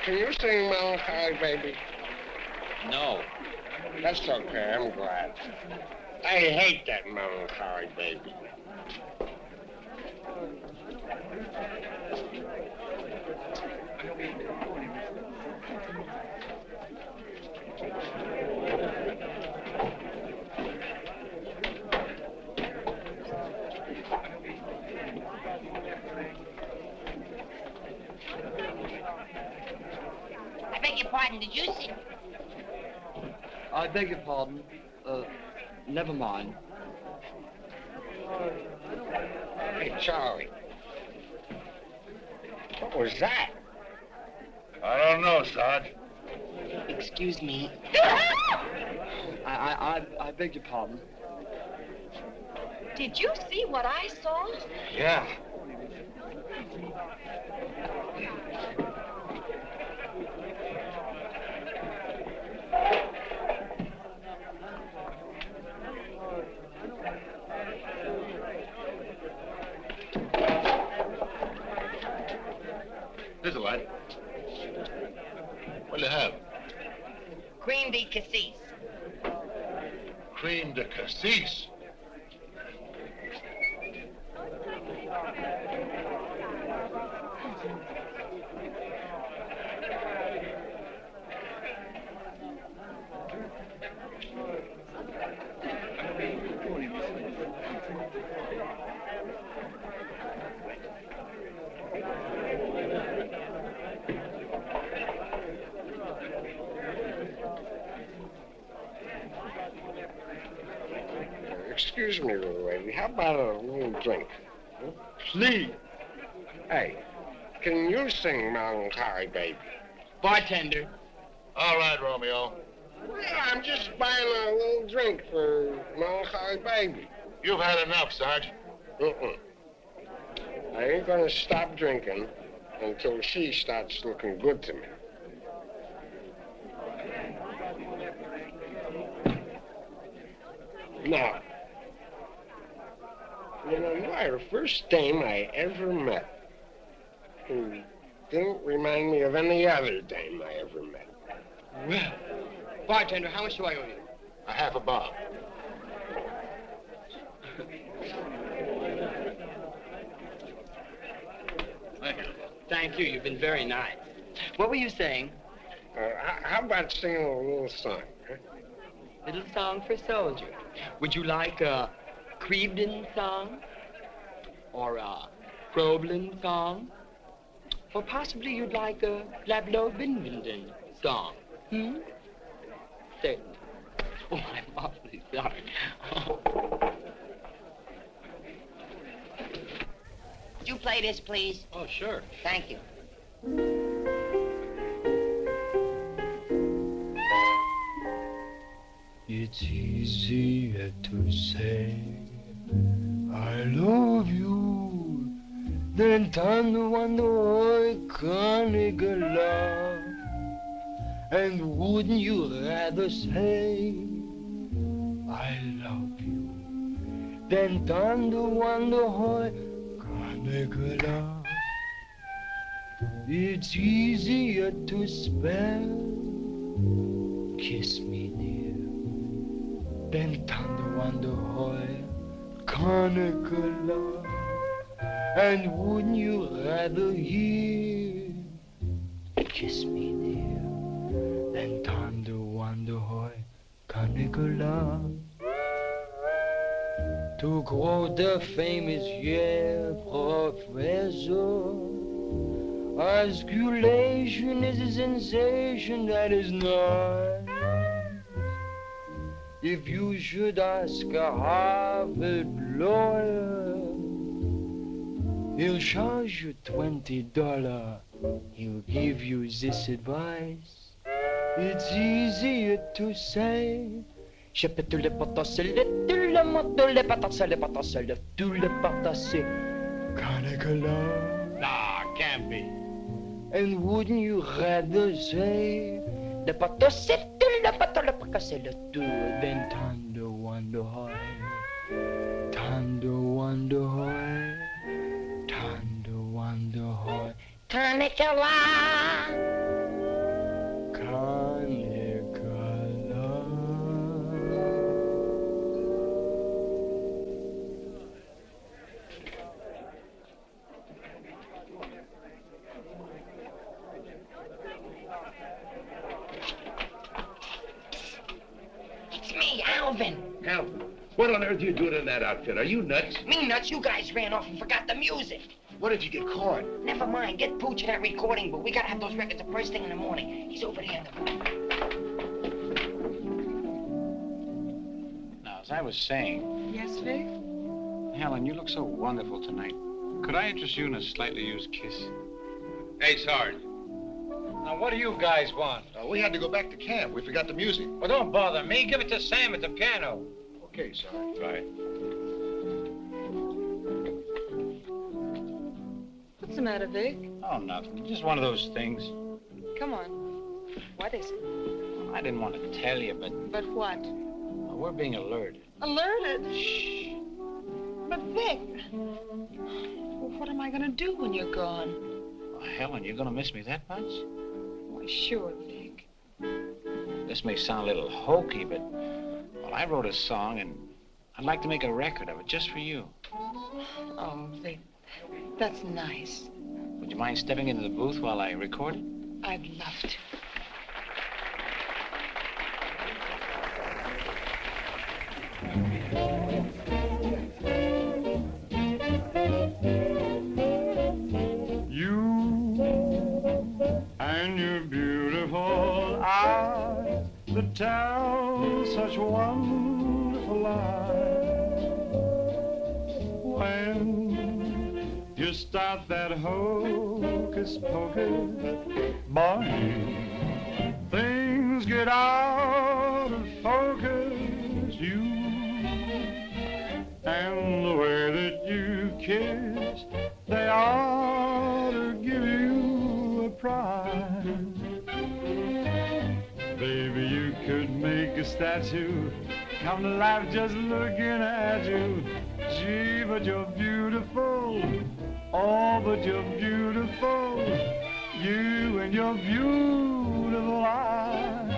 Can you sing Melancholy Baby? No. That's okay, I'm glad. I hate that Melancholy Baby. I beg your pardon, did you see? I beg your pardon. Never mind. Hey, Charlie. What was that? I don't know, Sarge. Excuse me. I beg your pardon. Did you see what I saw? Yeah. Here's a light. What'll you have? Cream de cassis. Cream de cassis. Excuse me, little lady. How about a little drink? Huh? Please. Hey, can you sing Melancholy Baby? Bartender. All right, Romeo. Yeah, I'm just buying a little drink for Melancholy Baby. You've had enough, Sarge. I ain't gonna stop drinking until she starts looking good to me. Now, you know, you are the first dame I ever met who didn't remind me of any other dame I ever met. Well, bartender, how much do I owe you? A half a bob. Thank you. Thank you. You've been very nice. What were you saying? How about singing a little song? Huh? Little song for soldier. Would you like a Crevedon song? Or a Problem song? Or possibly you'd like a Lablo Binbenden song? Certainly. Oh, I'm awfully sorry. Would you play this, please? Oh, sure. Thank you. It's easier to say I love you than to wonder love. And wouldn't you rather say I love you than to wonder love? It's easier to spell kiss me dear than to wonder love. And wouldn't you rather hear kiss me dear than to wonder love? To quote the famous Yale professor, osculation is a sensation that is not. If you should ask a Harvard lawyer, he'll charge you $20. He'll give you this advice. It's easier to say je peux tout le potasser, tout le monde, tout le potasser, tout le potasser. Canicula. Nah, can't be. And wouldn't you rather say le potasser, tout le potasser, le tout, than tender wonder hoy, tender wonder hoy, tender wonder hoy. Canicula. Alvin. Alvin, what on earth are you doing in that outfit? Are you nuts? Me nuts? You guys ran off and forgot the music. What if you get caught? Never mind. Get Pooch in that recording booth. We gotta have those records the first thing in the morning. He's over there in the booth. Now, as I was saying... Yes, Vic? Helen, you look so wonderful tonight. Could I interest you in a slightly used kiss? Hey, Sarge. Now, what do you guys want? We had to go back to camp. We forgot the music. Well, don't bother me. Give it to Sam at the piano. Okay, sir. Right. What's the matter, Vic? Oh, nothing. Just one of those things. Come on. What is it? I didn't want to tell you, but But what? we're being alerted. Alerted? Shh. But, Vic, well, what am I going to do when you're gone? Oh, Helen, you're going to miss me that much? Why, sure, Vic. This may sound a little hokey, but, well, I wrote a song, and I'd like to make a record of it just for you. Oh, Vic, that's nice. Would you mind stepping into the booth while I record it? I'd love to. And your beautiful eyes that tell such wonderful lies. When you start that hocus pocus, boy, things get out of focus. You and the way that you kiss, they ought to give you a prize. Baby, you could make a statue come to life just looking at you. Gee, but you're beautiful. Oh, but you're beautiful. You and your beautiful eyes.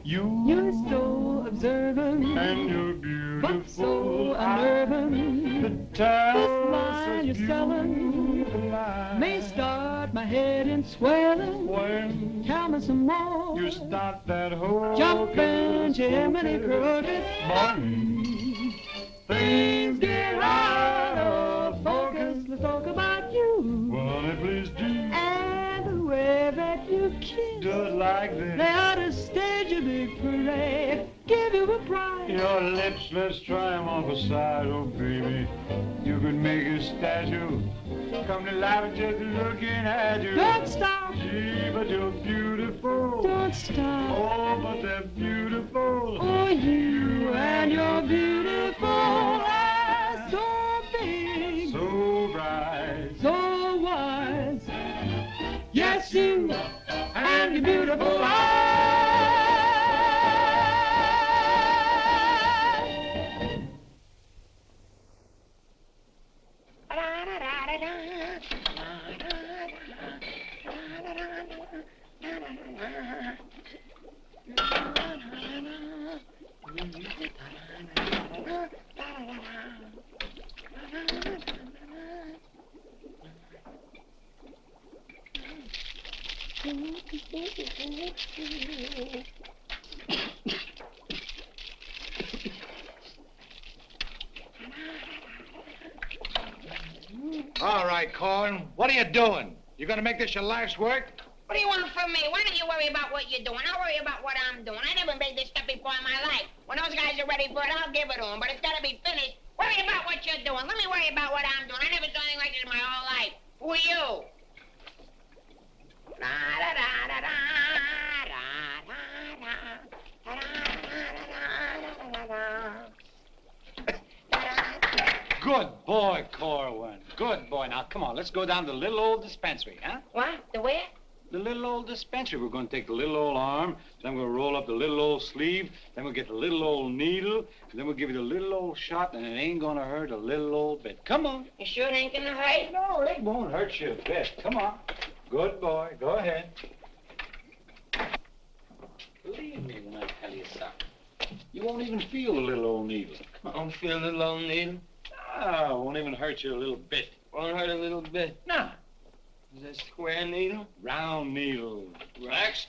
You're so observant, and you're beautiful, but so unnerving. This line you're selling may start my head in swelling. When tell me some more. You start that whole jumping Jiminy Cricket. Things get out of focus. Let's talk about you. Well, honey, please do. And the way that you kiss. Just like this. They ought to stage a big parade. Give you a prize. Your lips, let's try them on the side, oh baby. You could make a statue come to life just looking at you. Don't stop. Gee, but you're beautiful. Don't stop. Oh, but they're beautiful. Oh, you and your beautiful eyes. So big. So bright. So wise. Yes, you and your beautiful eyes. All right, Corn. What are you doing? You gonna make this your life's work? What do you want from me? Why don't you worry about what you're doing? I'll worry about what I'm doing. I never made this stuff before in my life. When those guys are ready for it, I'll give it to them. But it's got to be finished. Worry about what you're doing. Let me worry about what I'm doing. I never saw anything like this in my whole life. Who are you? Good boy, Corwin. Good boy. Now, come on. Let's go down to the little old dispensary, huh? What? The where? The little old dispensary. We're going to take the little old arm, then we'll roll up the little old sleeve, then we'll get the little old needle, and then we'll give you the little old shot, and it ain't going to hurt a little old bit. Come on. You sure it ain't going to hurt? No, it won't hurt you a bit. Come on. Good boy. Go ahead. Believe me when I tell you something. You won't even feel the little old needle. I don't feel the little needle. Ah, won't even hurt you a little bit. Won't hurt a little bit. No. Is that square needle? Round needle. Relax.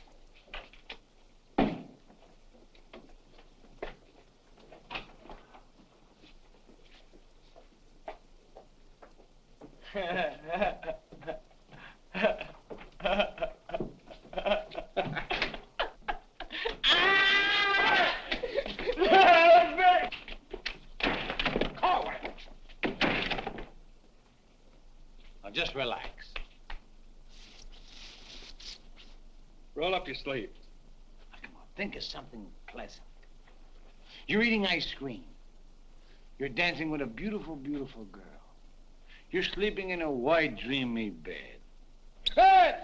Now, just relax. Roll up your sleeve. Now, come on, think of something pleasant. You're eating ice cream. You're dancing with a beautiful, beautiful girl. You're sleeping in a white, dreamy bed. Hey,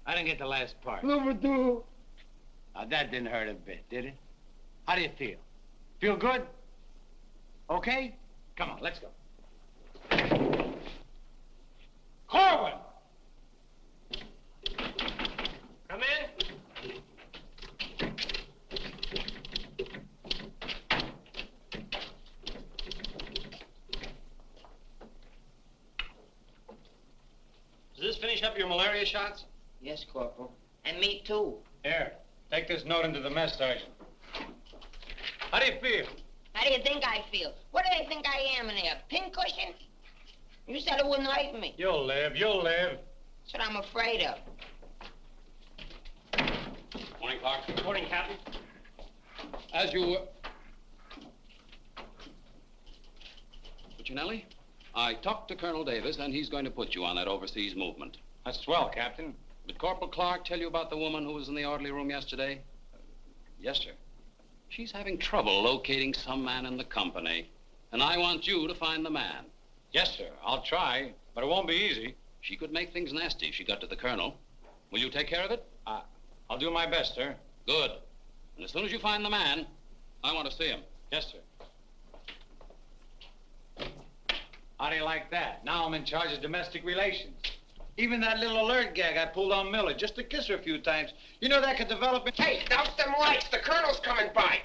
I didn't get the last part. Number two. Now, that didn't hurt a bit, did it? How do you feel? Feel good? Okay? Come on, let's go. Corwin! Come in. Does this finish up your malaria shots? Yes, Corporal. And me, too. Here, take this note into the mess sergeant. How do you feel? How do you think I feel? What do they think I am in there, a pincushion? You said it wouldn't hurt me. You'll live, you'll live. That's what I'm afraid of. Morning, Clark. Good morning, Captain. As you were... Puccinelli, I talked to Colonel Davis, and he's going to put you on that overseas movement. That's swell, Captain. Did Corporal Clark tell you about the woman who was in the orderly room yesterday? Yes, sir. She's having trouble locating some man in the company, and I want you to find the man. Yes, sir. I'll try, but it won't be easy. She could make things nasty if she got to the colonel. Will you take care of it? I'll do my best, sir. Good. And as soon as you find the man, I want to see him. Yes, sir. How do you like that? Now I'm in charge of domestic relations. Even that little alert gag I pulled on Miller just to kiss her a few times. You know that could develop in... Hey, douse them lights. The colonel's coming by.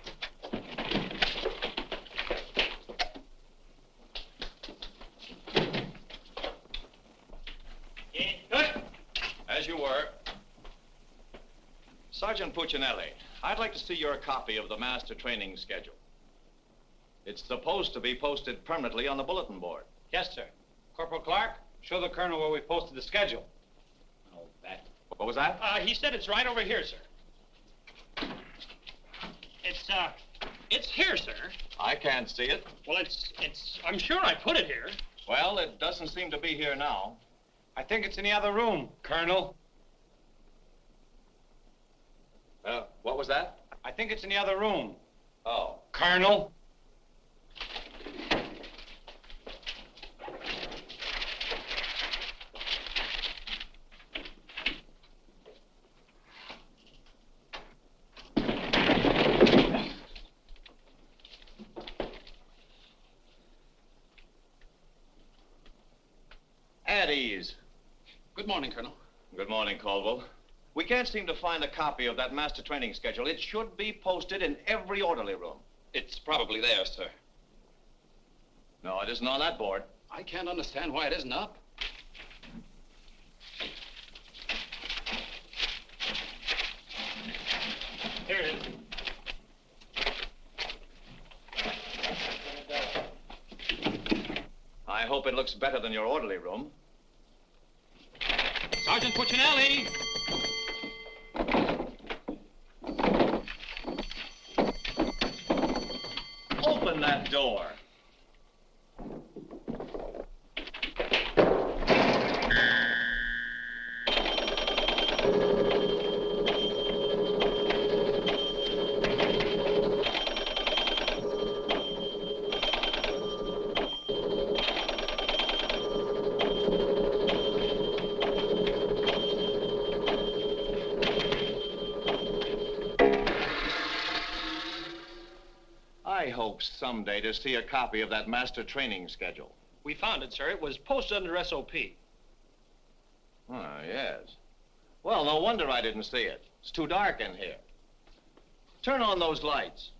As you were. Sergeant Puccinelli, I'd like to see your copy of the master training schedule. It's supposed to be posted permanently on the bulletin board. Yes, sir. Corporal Clark, show the colonel where we posted the schedule. Oh, that. What was that? He said it's right over here, sir. It's here, sir. I can't see it. Well, I'm sure I put it here. Well, it doesn't seem to be here now. I think it's in the other room, Colonel. What was that? I think it's in the other room. Oh. Colonel. At ease. Good morning, Colonel. Good morning, Caldwell. We can't seem to find a copy of that master training schedule. It should be posted in every orderly room. It's probably there, sir. No, it isn't on that board. I can't understand why it isn't up. Here it is. I hope it looks better than your orderly room. Sergeant Puccinelli! Open that door. I hope someday to see a copy of that master training schedule. We found it, sir. It was posted under SOP. Oh, yes. Well, no wonder I didn't see it. It's too dark in here. Turn on those lights.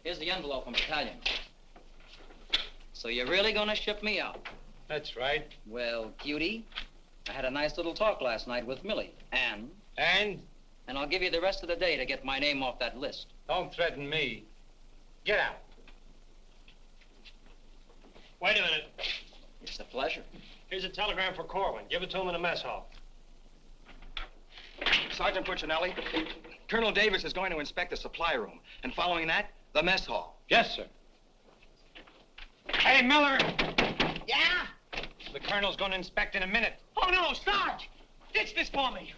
Here's the envelope from battalion. So you're really gonna ship me out? That's right. Well, cutie, I had a nice little talk last night with Millie. And? And? And I'll give you the rest of the day to get my name off that list. Don't threaten me. Get out. Wait a minute. It's a pleasure. Here's a telegram for Corwin. Give it to him in the mess hall. Sergeant Puccinelli, Colonel Davis is going to inspect the supply room, and following that, the mess hall. Yes, sir. Hey, Miller! Yeah? The colonel's going to inspect in a minute. Oh, no, Sarge! Ditch this for me.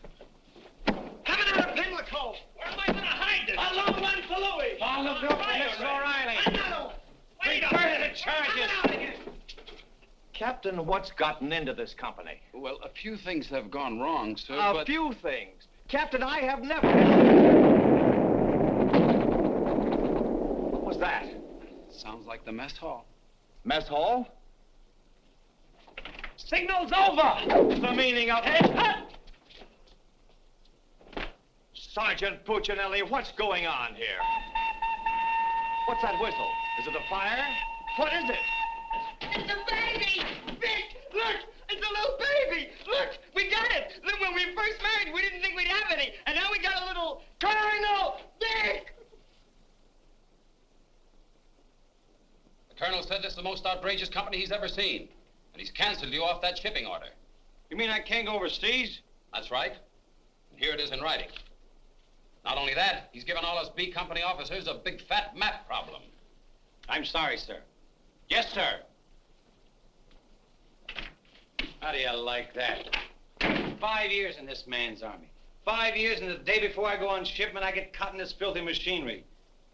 Have another Pimlico. Where am I going to hide this? A long one for Louis. Oh, look out for Mrs. O'Reilly. Another one. Wait up. Reverse the charges. Captain, what's gotten into this company? Well, a few things have gone wrong, sir, A few things. Captain, I have never... What was that? Sounds like the mess hall. Mess hall? Signal's over. The meaning of it? Sergeant Puccinelli, what's going on here? What's that whistle? Is it a fire? What is it? It's a baby! Vic, look! It's a little baby! Look! We got it! Look, when we first married, we didn't think we'd have any. And now we got a little Colonel Vic! The colonel said this is the most outrageous company he's ever seen. And he's canceled you off that shipping order. You mean I can't go overseas? That's right. And here it is in writing. Not only that, he's given all us B Company officers a big fat map problem. I'm sorry, sir. Yes, sir. How do you like that? 5 years in this man's army. 5 years, and the day before I go on shipment, I get caught in this filthy machinery.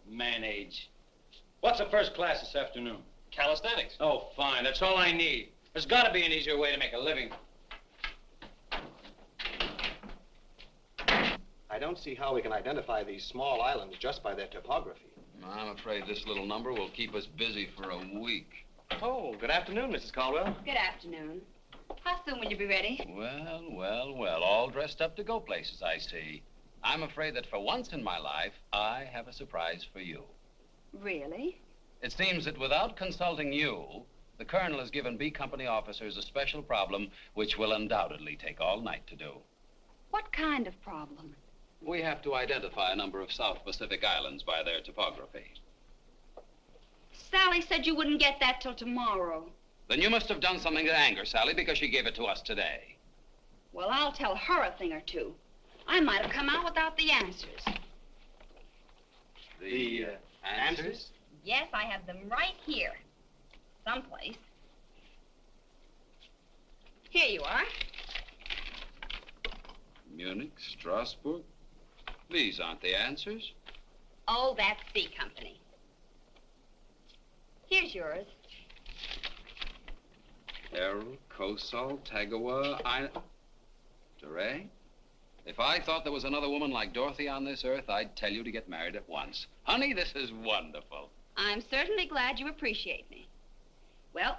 Man age. What's the first class this afternoon? Calisthenics. Oh, fine. That's all I need. There's got to be an easier way to make a living. I don't see how we can identify these small islands just by their topography. I'm afraid this little number will keep us busy for a week. Oh, good afternoon, Mrs. Caldwell. Good afternoon. How soon will you be ready? Well, all dressed up to go places, I see. I'm afraid that for once in my life, I have a surprise for you. Really? It seems that without consulting you, the colonel has given B Company officers a special problem which will undoubtedly take all night to do. What kind of problem? We have to identify a number of South Pacific islands by their topography. Sally said you wouldn't get that till tomorrow. Then you must have done something to anger Sally because she gave it to us today. Well, I'll tell her a thing or two. I might have come out without the answers. The answers? Yes, I have them right here. Someplace. Here you are. Munich, Strasbourg. These aren't the answers. Oh, that's C Company. Here's yours. Errol, Kosal, Tagawa, Dere? If I thought there was another woman like Dorothy on this earth, I'd tell you to get married at once. Honey, this is wonderful. I'm certainly glad you appreciate me. Well,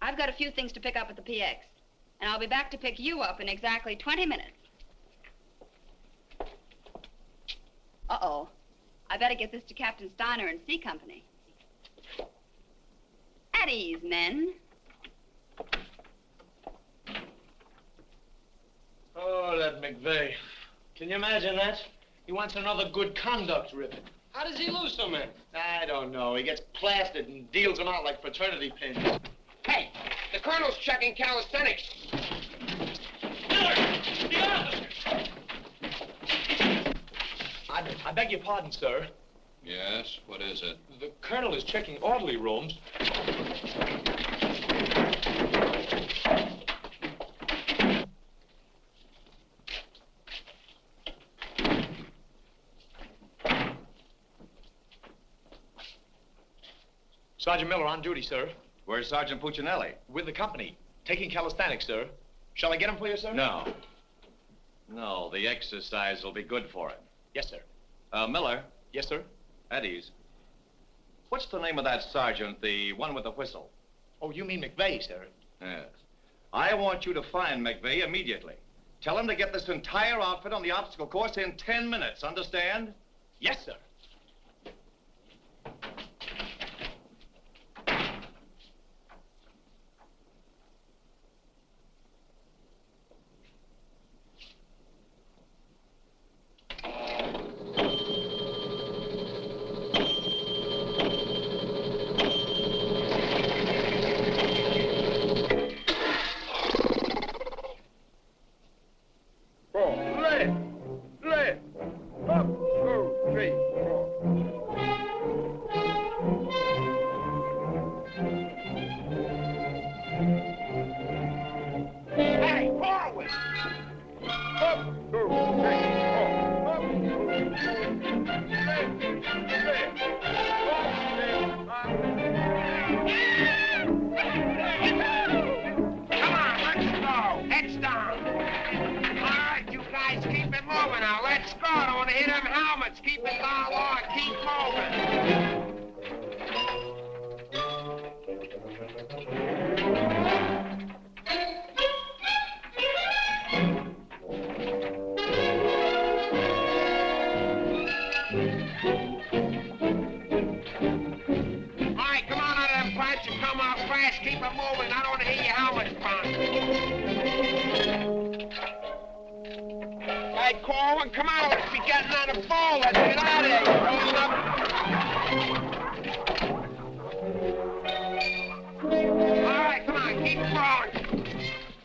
I've got a few things to pick up at the PX, and I'll be back to pick you up in exactly 20 minutes. Uh-oh. I better get this to Captain Steiner and C Company. At ease, men. Oh, that McVeigh. Can you imagine that? He wants another good conduct ribbon. How does he lose so many? I don't know. He gets plastered and deals them out like fraternity pins. Hey, the colonel's checking calisthenics. Miller! The officer! I beg your pardon, sir. Yes, what is it? The colonel is checking orderly rooms. Sergeant Miller on duty, sir. Where's Sergeant Puccinelli? With the company. Taking calisthenics, sir. Shall I get him for you, sir? No. No, the exercise will be good for him. Yes, sir. Miller. Yes, sir. At ease. What's the name of that sergeant, the one with the whistle? Oh, you mean McVeigh, sir? Yes. I want you to find McVeigh immediately. Tell him to get this entire outfit on the obstacle course in 10 minutes, understand? Yes, sir. forward. Up, 2, 3, 4. Up, 2, Come on, let's go. Heads down. All right, you guys, keep it moving now. Let's go. I don't want to hit them helmets. Keep it down low. Keep moving. Keep it moving. I don't want to hear your helmets pound. Hey, Corwin, come on. Let's be getting on the phone. Let's get out of here. All right, come on. Keep rolling.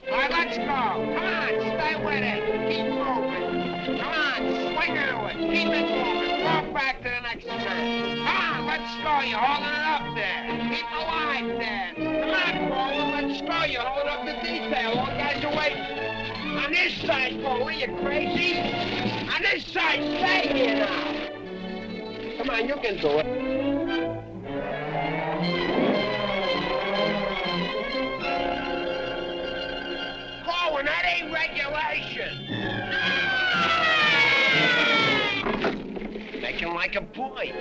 All right, let's go. Come on. Stay with it. Keep moving. Come on. Swing into it. Keep it moving. Walk back to the next turn. Come on. Let's go. You're holding it up there. Keep alive there. Come on, Paul, let's go. You're holding up the detail. All guys are waiting. On this side, Paul, are you crazy? On this side, stay here now. Come on, you can do it. Paul, that ain't regulation. Make him like a boy.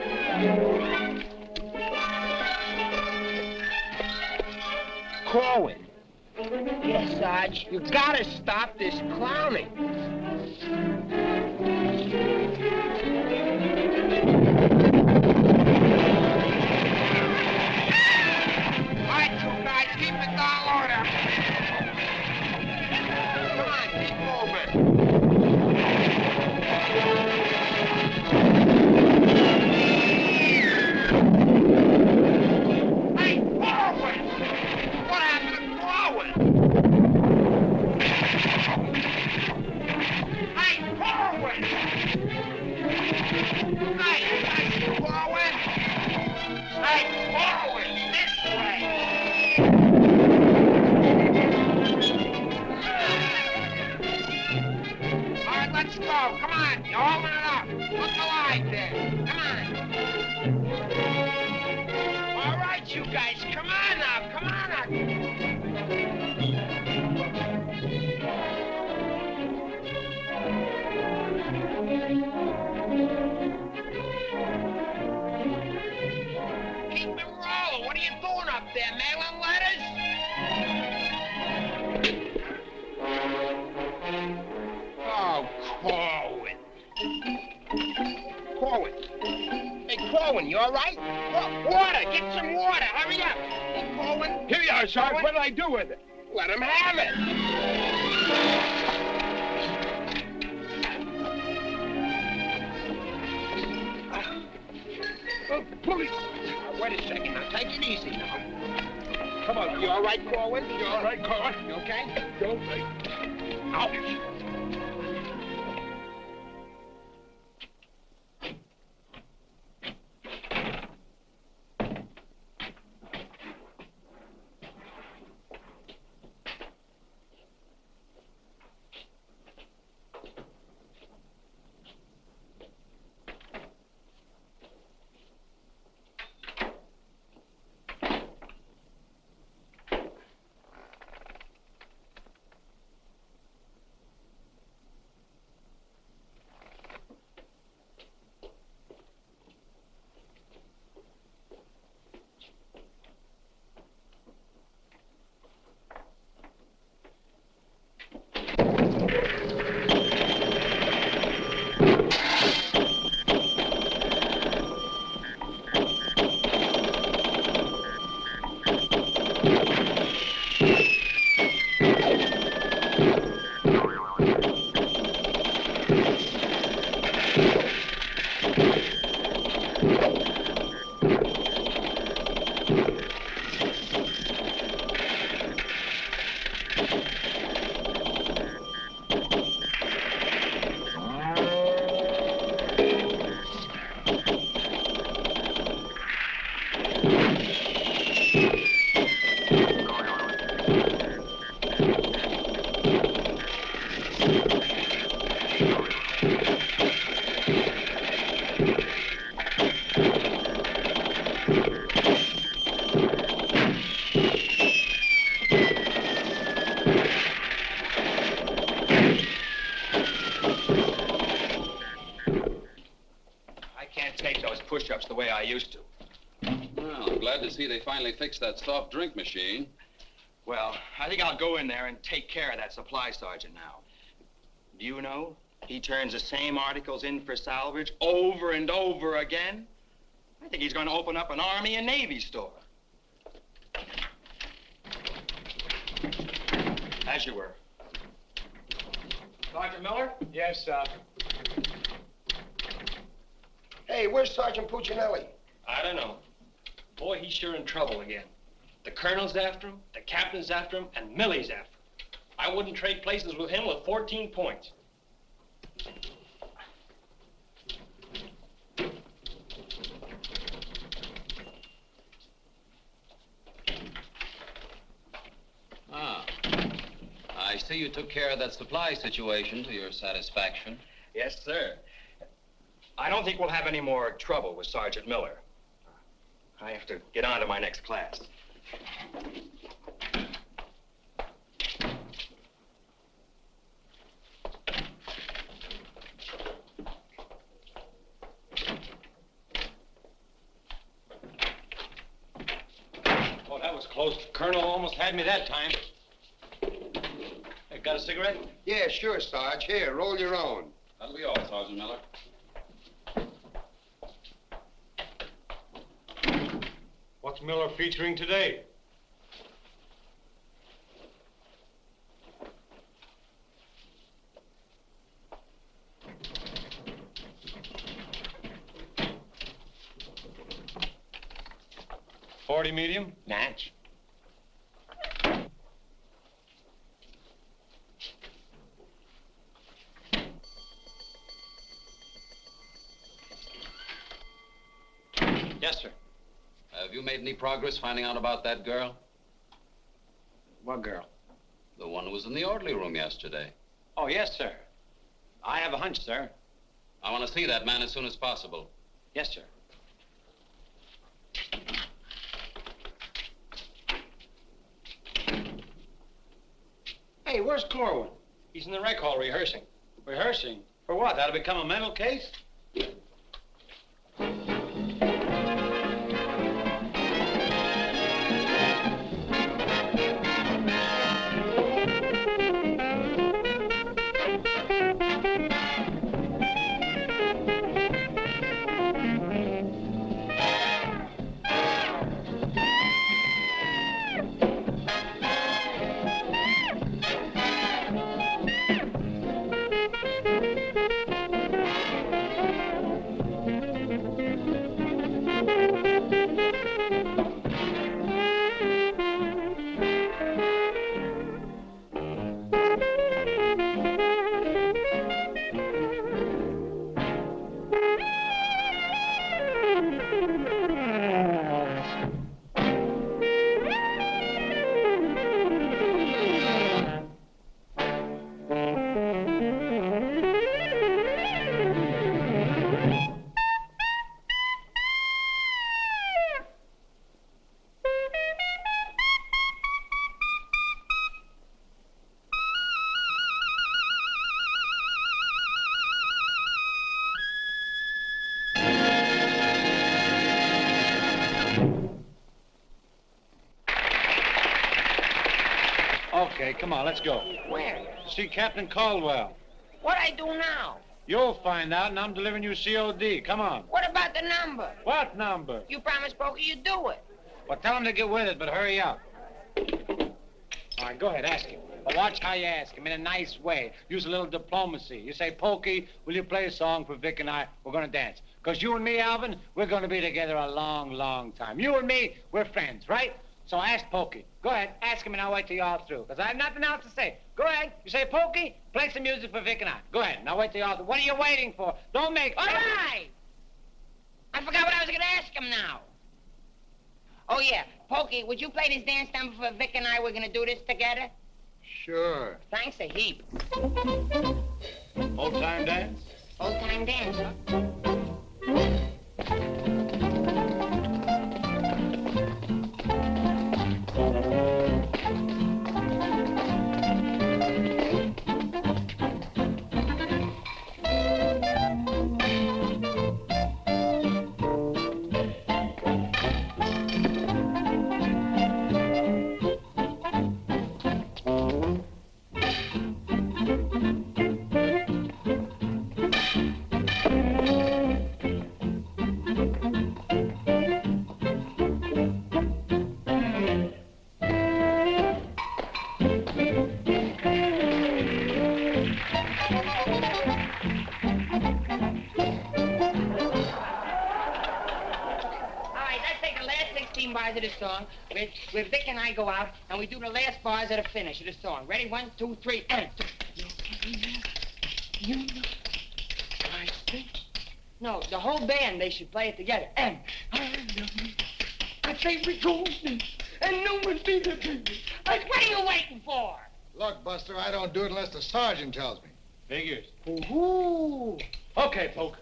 Corwin. Yes, Sarge, you gotta stop this clowning. All right, you guys, keep it down order. Come on, keep moving. Come on, you're holding it up. Look alive there. Come on. All right, you guys, come on now. Come on now. Keep it rolling. What are you doing up there, mailing letters? Oh, Corwin. Corwin. Hey, Corwin, you all right? Water, get some water. Hurry up. Hey, Corwin. Here you are, Sarge. What did I do with it? Let him have it. Oh, police. Wait a second. Now, take it easy now. Come on. You all right, Corwin? You all right, Corwin? You okay? You okay? Ouch. the way I used to. Well, I'm glad to see they finally fixed that soft drink machine. Well, I think I'll go in there and take care of that supply sergeant now. Do you know, he turns the same articles in for salvage over and over again. I think he's going to open up an Army and Navy store. As you were. Sergeant Miller? Yes, sir. Hey, where's Sergeant Puccinelli? I don't know. Boy, he's sure in trouble again. The colonel's after him, the captain's after him, and Millie's after him. I wouldn't trade places with him with 14 points. Ah. I see you took care of that supply situation to your satisfaction. Yes, sir. I don't think we'll have any more trouble with Sergeant Miller. I have to get on to my next class. Oh, that was close. Colonel almost had me that time. Hey, got a cigarette? Yeah, sure, Sarge. Here, roll your own. That'll be all, Sergeant Miller. What's Miller featuring today? .40 medium? Natch. Yes, sir. Have you made any progress finding out about that girl? What girl? The one who was in the orderly room yesterday. Oh, yes, sir. I have a hunch, sir. I want to see that man as soon as possible. Yes, sir. Hey, where's Corwin? He's in the rec hall rehearsing. Rehearsing? For what? That'll become a mental case? Okay, come on, let's go. Where? See Captain Caldwell. What I do now? You'll find out, and I'm delivering you COD. Come on. What about the number? What number? You promised Pokey you'd do it. Well, tell him to get with it, but hurry up. All right, go ahead, ask him. But watch how you ask him, in a nice way. Use a little diplomacy. You say, Pokey, will you play a song for Vic and I? We're going to dance. Because you and me, Alvin, we're going to be together a long, long time. You and me, we're friends, right? So ask Pokey. Go ahead, ask him, and I'll wait till you're all through. Because I have nothing else to say. Go ahead. You say, Pokey, play some music for Vic and I. Go ahead, and I'll wait till you're all through. What are you waiting for? Don't make... All right. I forgot what I was going to ask him now. Oh, yeah. Pokey, would you play this dance number for Vic and I? We're going to do this together? Sure. Thanks a heap. Old-time dance? Old-time dance, huh? bars of the song, where Vic and I go out, and we do the last bars of the finish of the song. Ready? 1, 2, 3, and... No, the whole band, they should play it together. And... I say we go, and no one be the baby. What are you waiting for? Look, Buster, I don't do it unless the sergeant tells me. Figures. Ooh. Okay, Poke.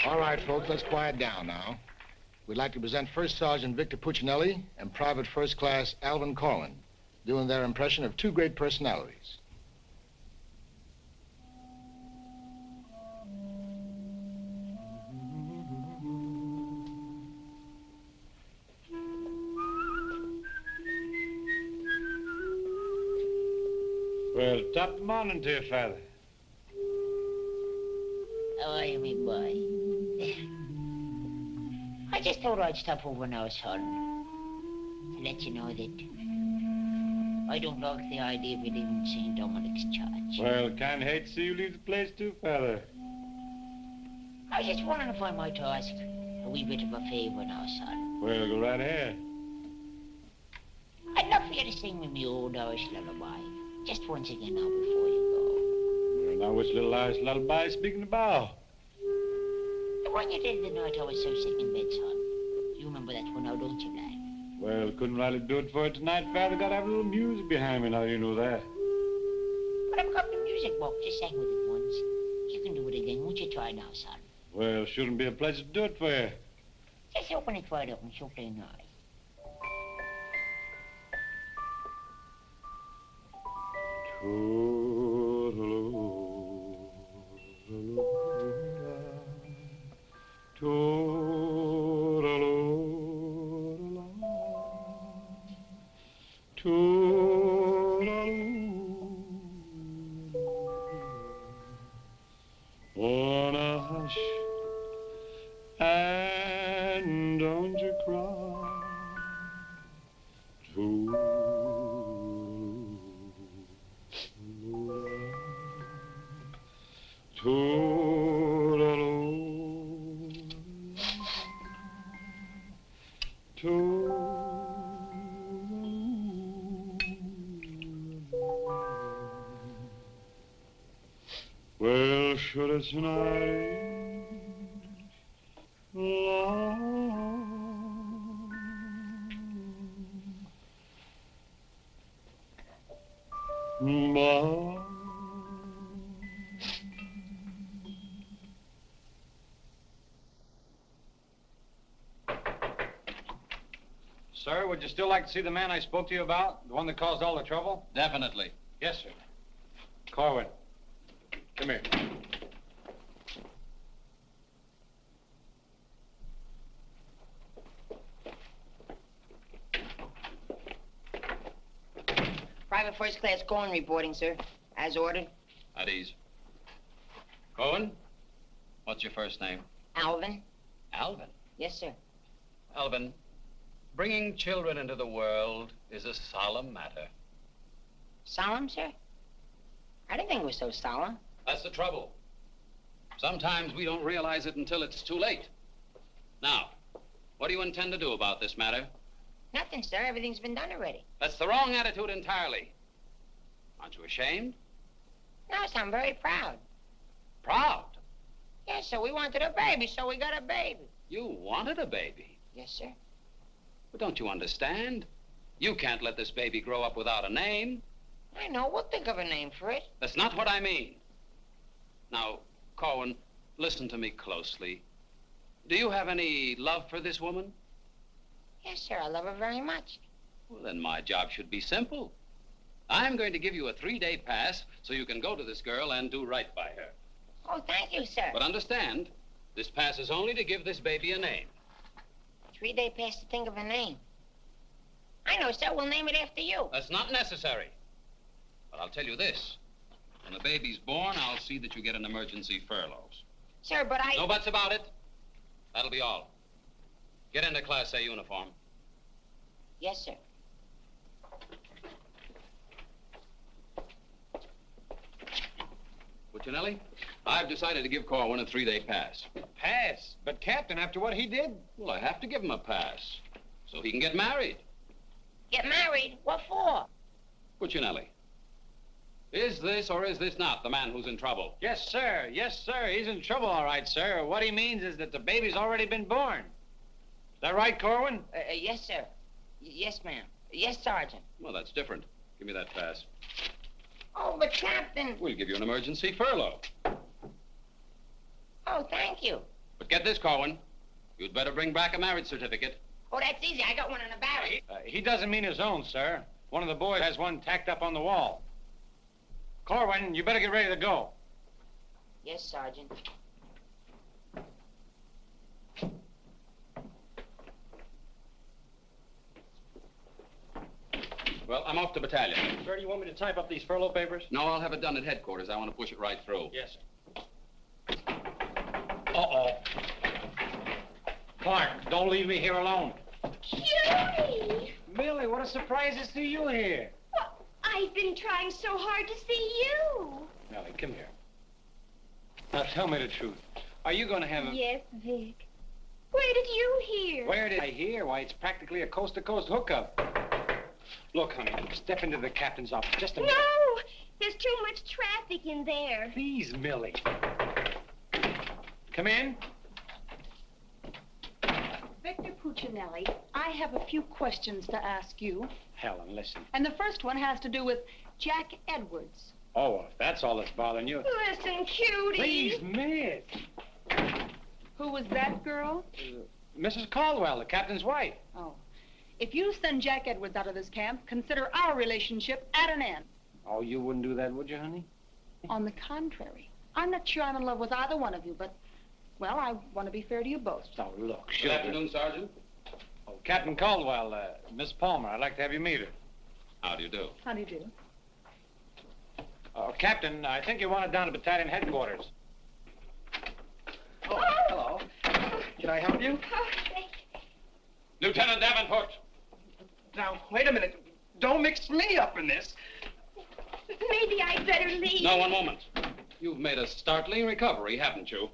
All right, folks, let's quiet down now. We'd like to present First Sergeant Victor Puccinelli and Private First Class Alvin Corwin, doing their impression of two great personalities. Well, top morning to you, Father. How are you, me boy? I just thought I'd stop over now, son, to let you know that I don't like the idea of you leaving St. Dominic's Church. Well, can't hate to see you leave the place too, Father. I was just wondering if I might ask a wee bit of a favor now, son. Well, go right ahead. I'd love for you to sing me old Irish lullaby, just once again now before you Well, now which little Irish lullaby speaking about? go. The one you did the night I was so sick in bed, son. You remember that one now, don't you, lad? Well, couldn't rightly do it for you tonight, Father. Gotta have a little music behind me now, you know that. But I've got the music book, just sang with it once. You can do it again, won't you try now, son? Well, shouldn't be a pleasure to do it for you. Just open it wide up and she'll play nice. Wanna hush and don't you cry. Well, should it's night long, but Sir, would you still like to see the man I spoke to you about? The one that caused all the trouble? Definitely. Yes, sir. Corwin, come here. Private First Class Corwin reporting, sir. As ordered. At ease. Cohen, what's your first name? Alvin. Alvin. Yes, sir. Alvin, bringing children into the world is a solemn matter. Solemn, sir? I didn't think it was so solemn. That's the trouble. Sometimes we don't realize it until it's too late. Now, what do you intend to do about this matter? Nothing, sir. Everything's been done already. That's the wrong attitude entirely. Aren't you ashamed? No, sir, I'm very proud. Proud? Yes, sir. We wanted a baby, so we got a baby. You wanted a baby? Yes, sir. But don't you understand? You can't let this baby grow up without a name. I know. We'll think of a name for it. That's not what I mean. Now, Corwin, listen to me closely. Do you have any love for this woman? Yes, sir. I love her very much. Well, then my job should be simple. I'm going to give you a 3-day pass so you can go to this girl and do right by her. Oh, thank you, sir. But understand, this pass is only to give this baby a name. 3-day pass to think of a name. I know, sir. We'll name it after you. That's not necessary. But I'll tell you this. When the baby's born, I'll see that you get an emergency furlough. Sir, but I... No buts about it. That'll be all. Get into Class A uniform. Yes, sir. Puccinelli, I've decided to give Corwin a 3-day pass. Pass? But, Captain, after what he did? Well, I have to give him a pass so he can get married. Get married? What for? Puccinelli, is this or is this not the man who's in trouble? Yes, sir. Yes, sir. He's in trouble, all right, sir. What he means is that the baby's already been born. Is that right, Corwin? Yes, sir. Yes, ma'am. Yes, Sergeant. Well, that's different. Give me that pass. Oh, but Captain... We'll give you an emergency furlough. Oh, thank you. But get this, Corwin. You'd better bring back a marriage certificate. Oh, that's easy. I got one in the barrel. He doesn't mean his own, sir. One of the boys has one tacked up on the wall. Corwin, you better get ready to go. Yes, Sergeant. Well, I'm off to battalion. Sir, do you want me to type up these furlough papers? No, I'll have it done at headquarters. I want to push it right through. Yes, sir. Uh-oh. Clark, don't leave me here alone. Cutie! Millie, what a surprise to see you here. Well, I've been trying so hard to see you. Millie, come here. Now, tell me the truth. Are you going to have a... Yes, Vic. Where did you hear? Where did I hear? Why, it's practically a coast-to-coast hookup. Look, honey, step into the captain's office just a minute. No! There's too much traffic in there. Please, Millie. Come in. Victor Puccinelli, I have a few questions to ask you. Helen, listen. And the first one has to do with Jack Edwards. Oh, if that's all that's bothering you. Listen, Cutie. Please, miss. Who was that girl? Mrs. Caldwell, the captain's wife. Oh. If you send Jack Edwards out of this camp, consider our relationship at an end. Oh, you wouldn't do that, would you, honey? On the contrary. I'm not sure I'm in love with either one of you, but, well, I want to be fair to you both. Oh, look, Good afternoon, Sergeant. Oh, Captain Caldwell, Miss Palmer, I'd like to have you meet her. How do you do? How do you do? Oh, Captain, I think you want it down to battalion headquarters. Oh, hello. Can I help you? Oh, thank you. Lieutenant Davenport. Now, wait a minute. Don't mix me up in this. Maybe I'd better leave. No, one moment. You've made a startling recovery, haven't you?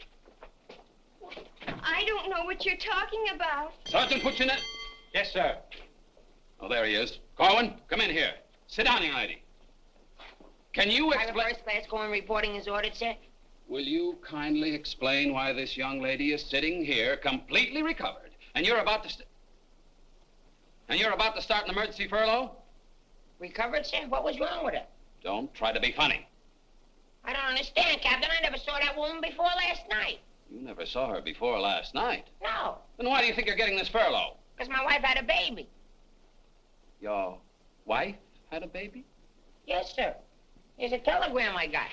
I don't know what you're talking about. Sergeant Puccinelli. Yes, sir. Oh, there he is. Corwin, come in here. Sit down, young lady. Can you Private explain... first class going reporting as ordered, sir. Will you kindly explain why this young lady is sitting here completely recovered, and you're about to... And you're about to start an emergency furlough? Recovered, sir? What was wrong with her? Don't try to be funny. I don't understand, Captain. I never saw that woman before last night. You never saw her before last night. No, Then why do you think you're getting this furlough? because my wife had a baby. Your wife had a baby? Yes, sir. Here's a telegram I got.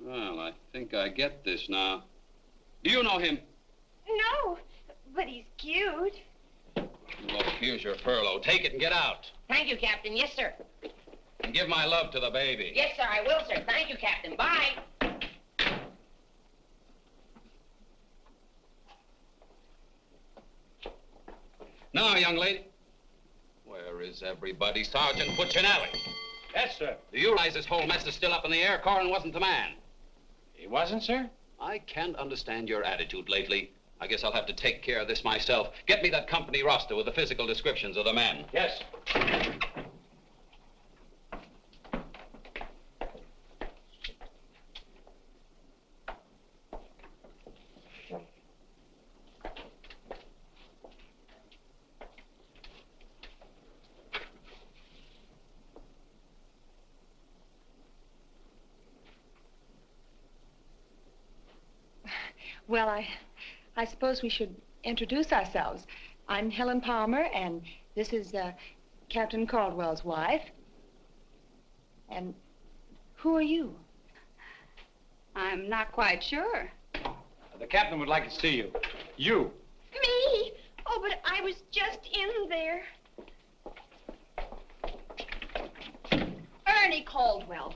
Well, I think I get this now. Do you know him? No, but he's cute. Look, here's your furlough. Take it and get out. Thank you, Captain. Yes, sir. And give my love to the baby. Yes, sir, I will, sir. Thank you, Captain. Bye. Now, young lady. Where is everybody? Sergeant Puccinelli. Yes, sir. Do you realize this whole mess is still up in the air? Corwin wasn't the man. He wasn't, sir? I can't understand your attitude lately. I guess I'll have to take care of this myself. Get me that company roster with the physical descriptions of the men. Yes. Well, I suppose we should introduce ourselves. I'm Helen Palmer, and this is Captain Caldwell's wife. And who are you? I'm not quite sure. The captain would like to see you. You. Me? Oh, but I was just in there. Ernie Caldwell.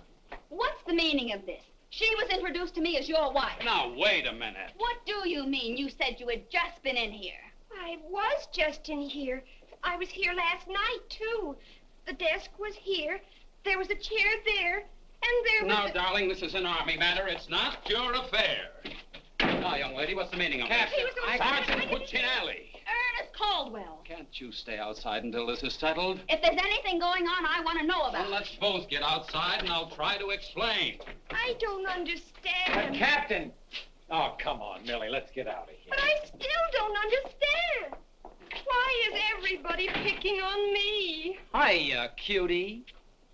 What's the meaning of this? She was introduced to me as your wife. Now, wait a minute. What do you mean? You said you had just been in here. I was just in here. I was here last night, too. The desk was here. There was a chair there. And there was Now, darling, this is an Army matter. It's not your affair. Now, young lady, what's the meaning of this? Sergeant Puccinelli. Ernest Caldwell. Can't you stay outside until this is settled? If there's anything going on, I want to know about Well, let's both get outside, and I'll try to explain. I don't understand. Captain! Oh, come on, Millie, let's get out of here. But I still don't understand. Why is everybody picking on me? Hiya, cutie.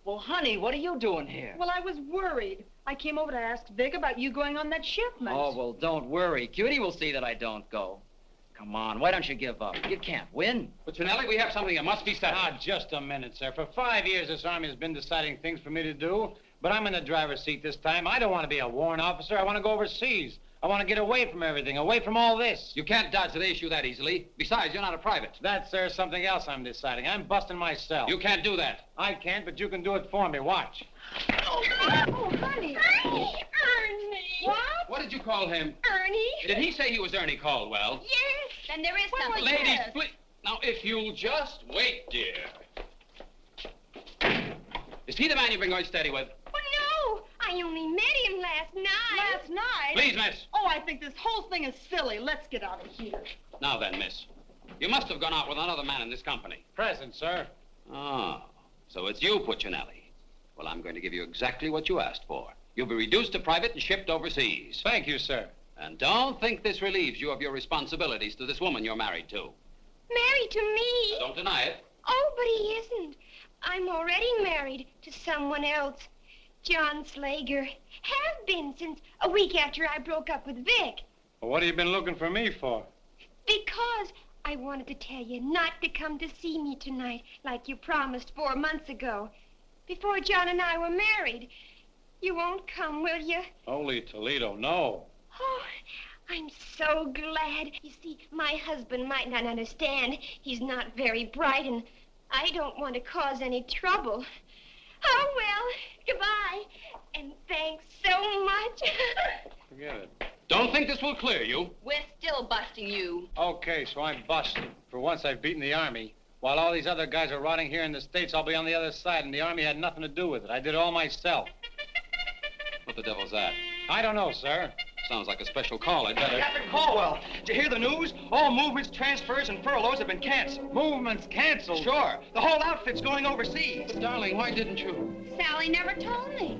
Well, honey, what are you doing here? Well, I was worried. I came over to ask Vic about you going on that shipment. Oh, well, don't worry. Cutie will see that I don't go. Come on, why don't you give up? You can't win. Puccinelli, we have something that must be settled. Now, just a minute, sir. For 5 years, this Army has been deciding things for me to do, but I'm in the driver's seat this time. I don't want to be a warrant officer. I want to go overseas. I want to get away from everything, away from all this. You can't dodge the issue that easily. Besides, you're not a private. That's, sir, something else I'm deciding. I'm busting myself. You can't do that. I can't, but you can do it for me. Watch. Oh, honey. Ernie. What? What did you call him? Ernie. Did he say he was Ernie Caldwell? Yes. Then there is something. Ladies, please. Now, if you'll just wait, dear. Is he the man you've been going steady with? Oh, no. I only met him last night. Last night? Please, miss. Oh, I think this whole thing is silly. Let's get out of here. Now then, miss. You must have gone out with another man in this company. Present, sir. Oh, so it's you, Puccinelli. Well, I'm going to give you exactly what you asked for. You'll be reduced to private and shipped overseas. Thank you, sir. And don't think this relieves you of your responsibilities to this woman you're married to. Married to me? Don't deny it. Oh, but he isn't. I'm already married to someone else. John Slager. Have been since a week after I broke up with Vic. Well, what have you been looking for me for? Because I wanted to tell you not to come to see me tonight like you promised 4 months ago. Before John and I were married. You won't come, will you? Holy Toledo, no. Oh, I'm so glad. You see, my husband might not understand. He's not very bright, and I don't want to cause any trouble. Oh, well, goodbye. And thanks so much. Forget it. Don't think this will clear you. We're still busting you. Okay, so I'm busted. For once, I've beaten the Army. While all these other guys are rotting here in the States, I'll be on the other side, and the Army had nothing to do with it. I did it all myself. What the devil's that? I don't know, sir. Sounds like a special call. I'd better... Captain Caldwell, did you hear the news? All movements, transfers, and furloughs have been canceled. Movements canceled? Sure. The whole outfit's going overseas. But, darling, why didn't you? Sally never told me.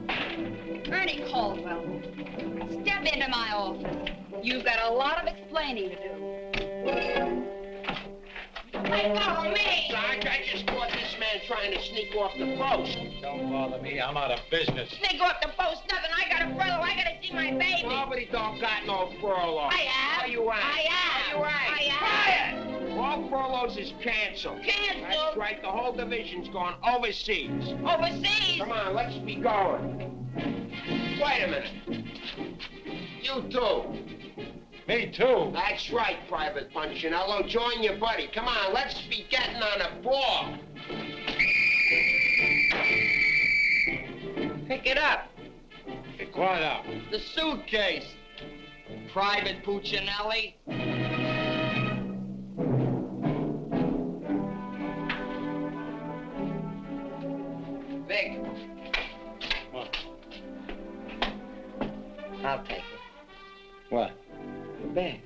Ernie Caldwell, step into my office. You've got a lot of explaining to do. Hey, follow me! Sarge, I just caught this man trying to sneak off the post. Don't bother me. I'm out of business. Sneak off the post, nothing. I got a furlough. I gotta see my baby. Nobody don't got no furlough. I have. Are you right? I have. Are you right? I have. Quiet! All furloughs is canceled. Canceled? That's right. The whole division's gone overseas. Overseas? Come on, let's be going. Wait a minute. You too. Me too. That's right, Private Punchinello. Join your buddy. Come on, let's be getting on a ball. Pick it up. Pick what up? The suitcase. Private Puccinelli. Vic. What? I'll take it. What? The bag.